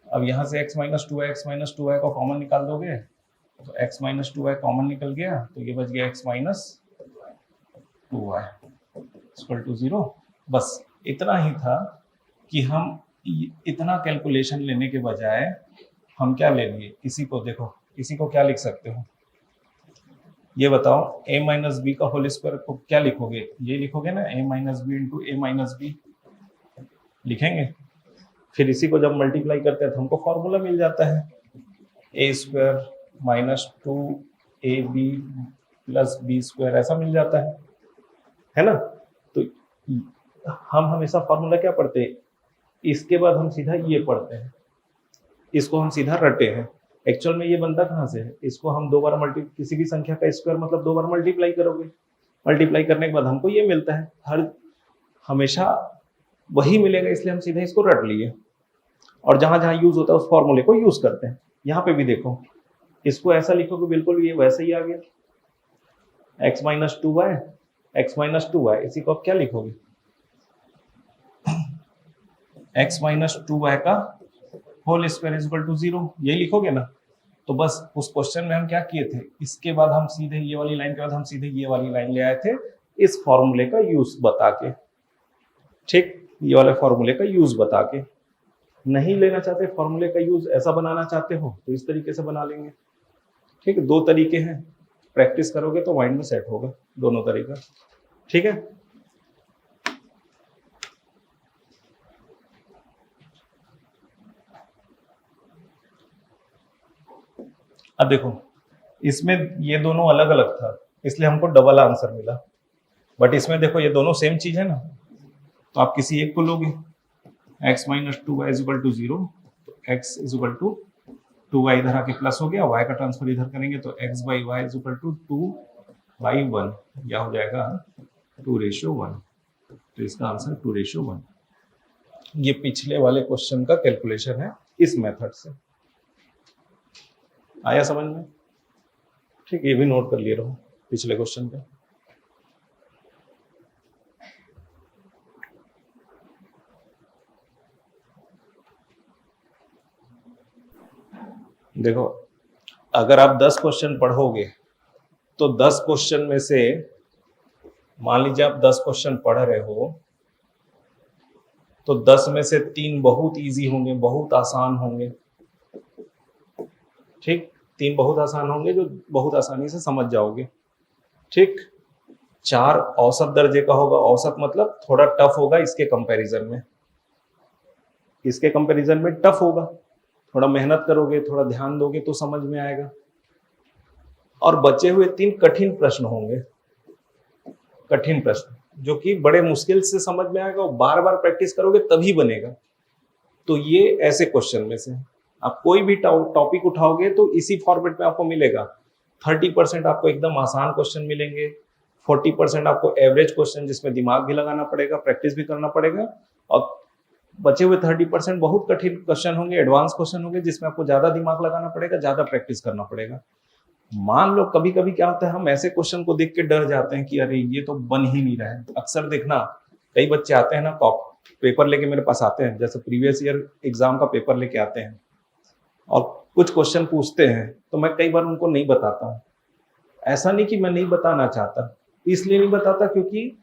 अब यहाँ से x माइनस टू वाई को कॉमन निकाल दोगे तो x माइनस 2y कॉमन निकल गया, तो ये बच गया x minus 2y equal to 0। बस इतना ही था कि हम इतना कैलकुलेशन लेने के बजाय हम क्या ले लिए, इसी को देखो, इसी को क्या लिख सकते हो, ये बताओ, a माइनस बी का होल स्क्वायर को क्या लिखोगे, ये लिखोगे ना, a minus b into a minus b लिखेंगे। फिर इसी को जब मल्टीप्लाई करते हैं तो हमको फॉर्मूला मिल जाता है, a square minus 2ab plus B square, ऐसा मिल जाता है ना। तो हम हमेशा फॉर्मूला क्या पढ़ते हैं, इसके बाद हम सीधा ये पढ़ते हैं, इसको हम सीधा रटे हैं। एक्चुअल में ये बनता कहाँ से है, इसको हम दो बार किसी भी संख्या का स्क्वायर मतलब दो बार मल्टीप्लाई करोगे, मल्टीप्लाई करने के बाद हमको ये मिलता है, हर हमेशा वही मिलेगा, इसलिए हम सीधे इसको रट लिए और जहां जहां यूज होता है उस फॉर्मूले को यूज करते हैं। यहाँ पे भी देखो, इसको ऐसा लिखोगे बिल्कुल ये वैसे ही आ गया, x minus 2y, x minus 2y, इसी को आप क्या लिखोगे, x माइनस 2y का whole square is equal to 0, यही लिखोगे ना। तो बस उस क्वेश्चन में हम क्या किए थे, इसके बाद हम सीधे ये वाली लाइन के बाद हम सीधे ये वाली लाइन ले आए थे इस फॉर्मूले का यूज बता के। ठीक, ये वाले फॉर्मूले का यूज बता के। नहीं लेना चाहते फॉर्मूले का यूज, ऐसा बनाना चाहते हो तो इस तरीके से बना लेंगे। ठीक है, दो तरीके हैं, प्रैक्टिस करोगे तो माइंड में सेट होगा दोनों तरीका। ठीक है, अब देखो इसमें ये दोनों अलग अलग था इसलिए हमको डबल आंसर मिला, बट इसमें देखो ये दोनों सेम चीज है ना, तो आप किसी एक को लोगे, x minus 2y is equal to 0, तो x is equal to 2y इधर आके प्लस हो गया, y का ट्रांसफर इधर करेंगे तो x by Y is equal to 2/1, या हो जाएगा 2:1। तो इसका आंसर 2:1। ये पिछले वाले क्वेश्चन का कैलकुलेशन है इस मेथड से। आया समझ में? ठीक, ये भी नोट कर लिए रहो पिछले क्वेश्चन पे। देखो अगर आप 10 क्वेश्चन पढ़ोगे तो 10 क्वेश्चन में से मान लीजिए आप 10 क्वेश्चन पढ़ रहे हो तो 10 में से 3 बहुत इजी होंगे, बहुत आसान होंगे। ठीक, 3 बहुत आसान होंगे जो बहुत आसानी से समझ जाओगे। ठीक, 4 औसत दर्जे का होगा, औसत मतलब थोड़ा टफ होगा इसके कंपैरिजन में, इसके कंपैरिजन में टफ होगा, थोड़ा मेहनत करोगे, थोड़ा ध्यान दोगे तो समझ में आएगा। और बचे हुए 3 कठिन प्रश्न होंगे, कठिन प्रश्न जो कि बड़े मुश्किल से समझ में आएगा और बार बार प्रैक्टिस करोगे तभी बनेगा। तो ये ऐसे क्वेश्चन में से आप कोई भी टॉपिक उठाओगे तो इसी फॉर्मेट में आपको मिलेगा। 30% आपको एकदम आसान क्वेश्चन मिलेंगे, 40% आपको एवरेज क्वेश्चन जिसमें दिमाग भी लगाना पड़ेगा, प्रैक्टिस भी करना पड़ेगा, और बचे हुए 30% बहुत कठिन क्वेश्चन होंगे, एडवांस क्वेश्चन होंगे जिसमें आपको ज्यादा दिमाग लगाना पड़ेगा, ज्यादा प्रैक्टिस करना पड़ेगा। मान लो कभी कभी क्या होता है, हम ऐसे क्वेश्चन को देख के डर जाते हैं कि अरे ये तो बन ही नहीं रहा है। अक्सर देखना कई बच्चे आते हैं ना, पेपर लेके मेरे पास आते हैं, जैसे प्रीवियस ईयर एग्जाम का पेपर लेके आते हैं और कुछ क्वेश्चन पूछते हैं, तो मैं कई बार उनको नहीं बताता हूँ। ऐसा नहीं कि मैं नहीं बताना चाहता, इसलिए नहीं बताता क्योंकि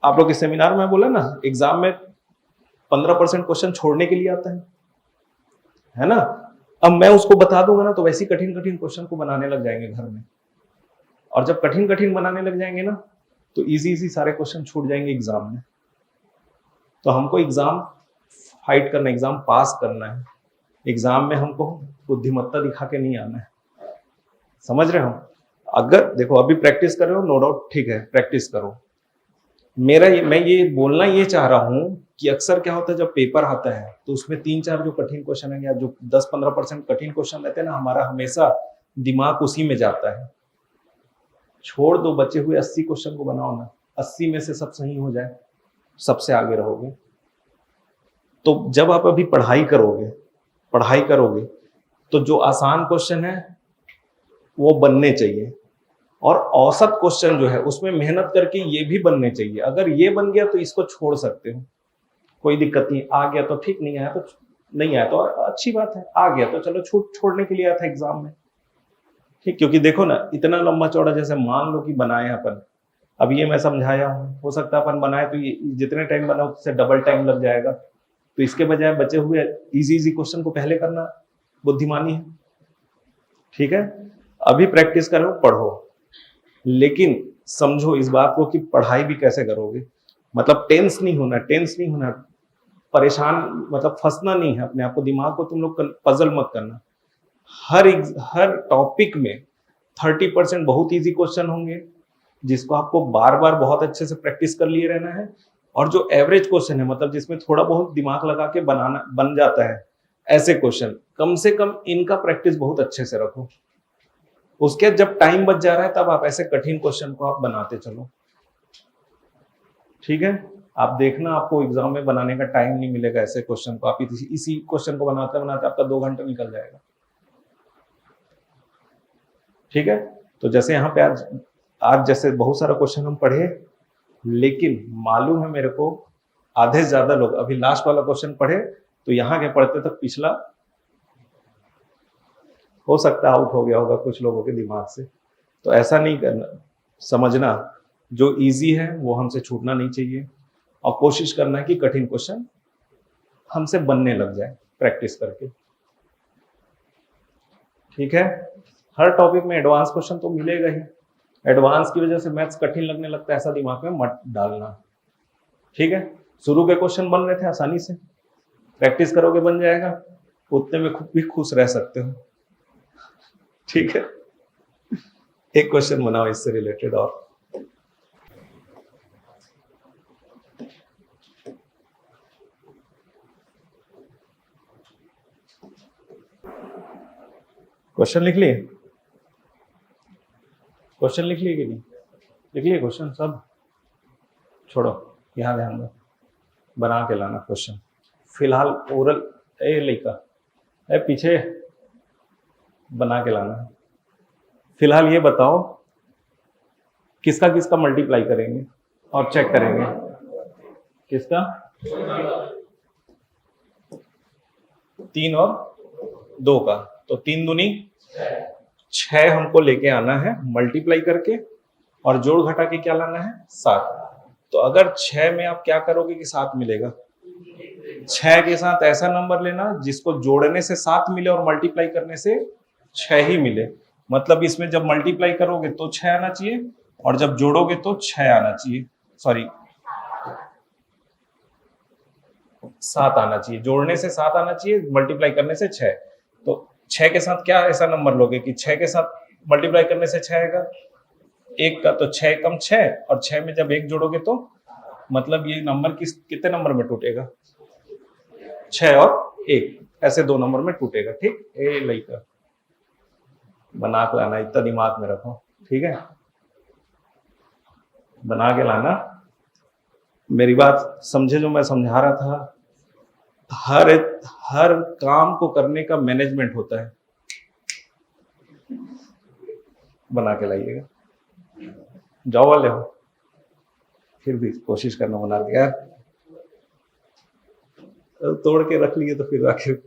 आप लोग के सेमिनार में बोला ना, एग्जाम में 15% क्वेश्चन छोड़ने के लिए आता है ना। अब मैं उसको बता दूंगा ना तो वैसी कठिन कठिन क्वेश्चन को बनाने लग जाएंगे घर में, और जब कठिन कठिन बनाने लग जाएंगे ना तो इजी इजी सारे क्वेश्चन छूट जाएंगे एग्जाम में। तो हमको एग्जाम फाइट करना, एग्जाम पास करना है, एग्जाम में हमको बुद्धिमत्ता दिखा के नहीं आना है। समझ रहे हो? अगर देखो अभी प्रैक्टिस कर रहे हो, नो डाउट, ठीक है, प्रैक्टिस करो। मैं ये बोलना ये चाह रहा हूं कि अक्सर क्या होता है जब पेपर आता है तो उसमें 3-4 जो कठिन क्वेश्चन है या जो 10-15% कठिन क्वेश्चन रहते हैं ना, हमारा हमेशा दिमाग उसी में जाता है। छोड़ दो, बचे हुए 80 क्वेश्चन को बनाओ ना, 80 में से सब सही हो जाए, सबसे आगे रहोगे। तो जब आप अभी पढ़ाई करोगे तो जो आसान क्वेश्चन है वो बनने चाहिए, और औसत क्वेश्चन जो है उसमें मेहनत करके ये भी बनने चाहिए। अगर ये बन गया तो इसको छोड़ सकते हो, कोई दिक्कत नहीं। आ गया तो ठीक, नहीं आया तो नहीं आया तो अच्छी बात है, आ गया तो चलो छोड़ने के लिए आया था एग्जाम में, ठीक। क्योंकि देखो ना, इतना लंबा चौड़ा, जैसे मान लो कि बनाए अपन, अब ये मैं समझाया हूँ, हो सकता है अपन बनाए तो ये जितने टाइम बना उससे डबल टाइम लग जाएगा, तो इसके बजाय बचे हुए इजी क्वेश्चन को पहले करना बुद्धिमानी है, ठीक है। अभी प्रैक्टिस करो, पढ़ो, लेकिन समझो इस बात को कि पढ़ाई भी कैसे करोगे। मतलब टेंस नहीं होना, परेशान, मतलब फंसना नहीं है अपने आप को, दिमाग को तुम लोग पजल मत करना। हर टॉपिक में 30% बहुत इजी क्वेश्चन होंगे जिसको आपको बार बार बहुत अच्छे से प्रैक्टिस कर लिए रहना है, और जो एवरेज क्वेश्चन है, मतलब जिसमें थोड़ा बहुत दिमाग लगा के बन जाता है, ऐसे क्वेश्चन कम से कम इनका प्रैक्टिस बहुत अच्छे से रखो। उसके जब टाइम बच जा रहा है तब आप ऐसे कठिन क्वेश्चन को आप बनाते चलो, ठीक है। आप देखना, आपको एग्जाम में बनाने का टाइम नहीं मिलेगा ऐसे क्वेश्चन को, आप इसी क्वेश्चन को बनाते बनाते आपका 2 घंटे निकल जाएगा, ठीक है। तो जैसे यहाँ पे आज जैसे बहुत सारा क्वेश्चन हम पढ़े, लेकिन मालूम है मेरे को आधे से ज्यादा लोग अभी लास्ट वाला क्वेश्चन पढ़े तो यहाँ के पढ़ते तक पिछला हो सकता है आउट हो गया होगा कुछ लोगों के दिमाग से। तो ऐसा नहीं करना, समझना जो इजी है वो हमसे छूटना नहीं चाहिए, और कोशिश करना है कि कठिन क्वेश्चन हमसे बनने लग जाए प्रैक्टिस करके, ठीक है। हर टॉपिक में एडवांस क्वेश्चन तो मिलेगा ही, एडवांस की वजह से मैथ्स कठिन लगने लगता है ऐसा दिमाग में मत डालना, ठीक है। शुरू के क्वेश्चन बन रहे थे आसानी से, प्रैक्टिस करोगे बन जाएगा, उतने में खुद भी खुश रह सकते हो, ठीक है। एक क्वेश्चन बनाओ इससे रिलेटेड, और क्वेश्चन लिख लिए, क्वेश्चन लिख लिए कि नहीं लिख लिए क्वेश्चन सब, छोड़ो, यहाँ ध्यान दो, बना के लाना क्वेश्चन। फिलहाल ओरल ए लिखा ए पीछे बना के लाना है। फिलहाल ये बताओ किसका किसका मल्टीप्लाई करेंगे और चेक करेंगे, किसका 3 और 2 का, तो 3 दूनी 6 हमको लेके आना है मल्टीप्लाई करके, और जोड़ घटा के क्या लाना है 7। तो अगर 6 में आप क्या करोगे कि 7 मिलेगा, 6 के साथ ऐसा नंबर लेना जिसको जोड़ने से 7 मिले और मल्टीप्लाई करने से 6 ही मिले। मतलब इसमें जब मल्टीप्लाई करोगे तो 6 आना चाहिए, और जब जोड़ोगे तो 6 आना चाहिए, सॉरी 7 आना चाहिए, जोड़ने से 7 आना चाहिए, मल्टीप्लाई करने से 6। तो 6 के साथ क्या ऐसा नंबर लोगे कि 6 के साथ मल्टीप्लाई करने से 6 आएगा, 1 का, तो 6 कम 6, और 6 में जब 1 जोड़ोगे तो मतलब ये नंबर कितने नंबर में टूटेगा, 6 और 1, ऐसे 2 नंबर में टूटेगा, ठीक। ए लइका बना के लाना, इतना दिमाग में रखो, ठीक है, बना के लाना। मेरी बात समझे जो मैं समझा रहा था, हर काम को करने का मैनेजमेंट होता है, बना के लाइएगा, जाओ वाले हो, फिर भी कोशिश करना बना के, यार तोड़ के रख लिए तो फिर आखिर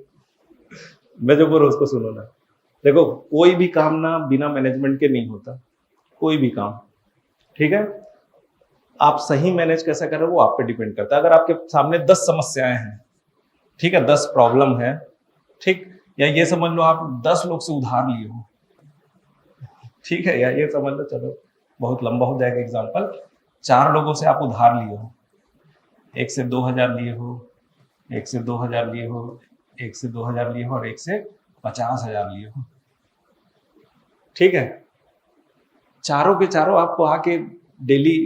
मैं जो बोलूं उसको सुनो ना। देखो कोई भी काम ना बिना मैनेजमेंट के नहीं होता, कोई भी काम, ठीक है। आप सही मैनेज कैसे करें वो आप पे डिपेंड करता है। अगर आपके सामने 10 समस्याएं हैं, ठीक है, 10 प्रॉब्लम है, ठीक, या ये समझ लो आप 10 लोग से उधार लिए हो, ठीक है, या ये समझ लो, चलो बहुत लंबा हो जाएगा एग्जाम्पल, 4 लोगों से आप उधार लिए हो, 1 से 2000 लिए हो, 1 से 2000 लिए हो, 1 से 2000 लिए हो, और 1 से 50,000 लिए हो, ठीक है। चारों के चारों आपको आके डेली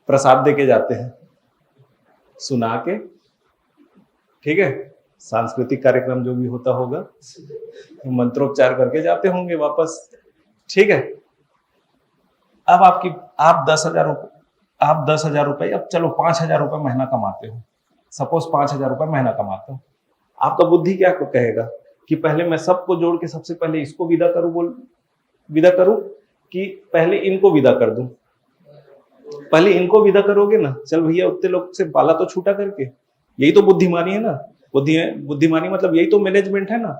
प्रसाद दे के जाते हैं, सुना के, ठीक है, सांस्कृतिक कार्यक्रम जो भी होता होगा, मंत्रोच्चार करके जाते होंगे वापस, ठीक है। अब आप 10,000 रुपए, अब चलो 5,000 रुपए महीना कमाते हो, सपोज 5,000 रुपए महीना कमाते हो, आपका बुद्धि क्या को कहेगा कि पहले मैं सबको जोड़ के सबसे पहले इसको विदा करूं कि पहले इनको विदा कर दूं? पहले इनको विदा करोगे ना, चल भैया उतने लोग से पाला तो छूटा करके, यही तो बुद्धिमानी है ना। बुद्धिमानी मतलब यही तो मैनेजमेंट है ना,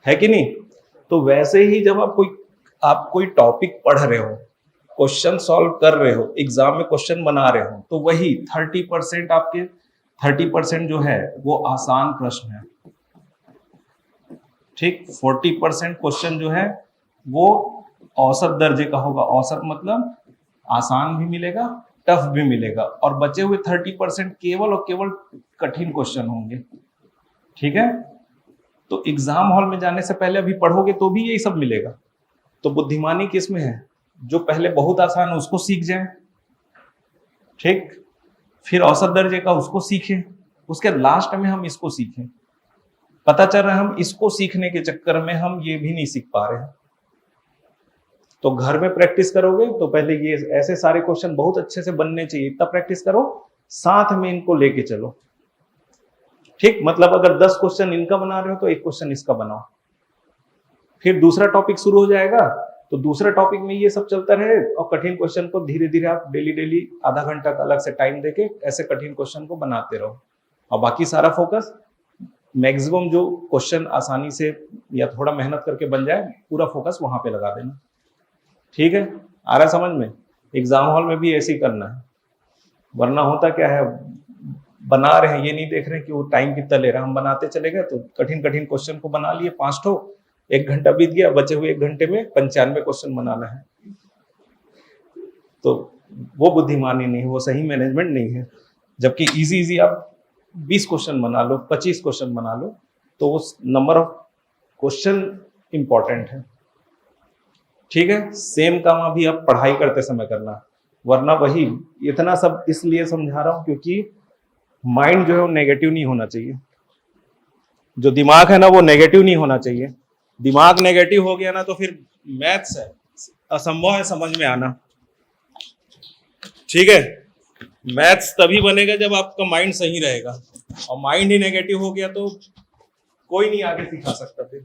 है कि नहीं? तो वैसे ही जब आप कोई टॉपिक पढ़ रहे हो, क्वेश्चन सॉल्व कर रहे हो, एग्जाम में क्वेश्चन बना रहे हो, तो वही 30% जो है वो आसान प्रश्न है, ठीक। 40% क्वेश्चन जो है वो औसत दर्जे का होगा। औसत मतलब आसान भी मिलेगा, टफ भी मिलेगा, और बचे हुए 30% केवल और केवल कठिन क्वेश्चन होंगे, ठीक है। तो एग्जाम हॉल में जाने से पहले अभी पढ़ोगे तो भी यही सब मिलेगा। तो बुद्धिमानी किस में है? जो पहले बहुत आसान है उसको सीख जाए, ठीक, फिर औसत दर्जे का उसको सीखें, उसके लास्ट में हम इसको सीखें। पता चल रहा है हम इसको सीखने के चक्कर में हम ये भी नहीं सीख पा रहे हैं। तो घर में प्रैक्टिस करोगे तो पहले ये ऐसे सारे क्वेश्चन बहुत अच्छे से बनने चाहिए, इतना प्रैक्टिस करो, साथ में इनको लेके चलो, ठीक। मतलब अगर 10 क्वेश्चन इनका बना रहे हो तो एक क्वेश्चन इसका बनाओ, फिर दूसरा टॉपिक शुरू हो जाएगा तो दूसरा टॉपिक में ये सब चलता रहे, और कठिन क्वेश्चन को धीरे धीरे आप डेली आधा घंटा का अलग से टाइम देके ऐसे कठिन क्वेश्चन को बनाते रहो, और बाकी सारा फोकस मैक्सिमम जो क्वेश्चन आसानी से या थोड़ा मेहनत करके बन जाए, पूरा फोकस वहां पे लगा देना, ठीक है। आ रहा समझ में? एग्जाम हॉल में भी ऐसे ही करना है, वरना होता क्या है, बना रहे हैं ये नहीं देख रहे कि वो टाइम कितना ले रहा है, हम बनाते चले गए तो कठिन क्वेश्चन को बना लिए 5 ठो, 1 घंटा बीत गया, बचे हुए 1 घंटे में 95 क्वेश्चन बनाना है। तो वो बुद्धिमानी नहीं, वो सही मैनेजमेंट नहीं है। जबकि इजी आप 20 क्वेश्चन बना लो, 25 क्वेश्चन बना लो, तो उस नंबर ऑफ क्वेश्चन इंपॉर्टेंट है, ठीक है। सेम काम अभी आप पढ़ाई करते समय करना, वरना वही इतना सब इसलिए समझा रहा हूं क्योंकि माइंड जो है वो नेगेटिव नहीं होना चाहिए, जो दिमाग है ना वो नेगेटिव नहीं होना चाहिए। दिमाग नेगेटिव हो गया ना तो फिर मैथ्स है असंभव है समझ में आना, ठीक है। मैथ्स तभी बनेगा जब आपका माइंड सही रहेगा, और माइंड ही नेगेटिव हो गया तो कोई नहीं आगे सिखा सकता फिर।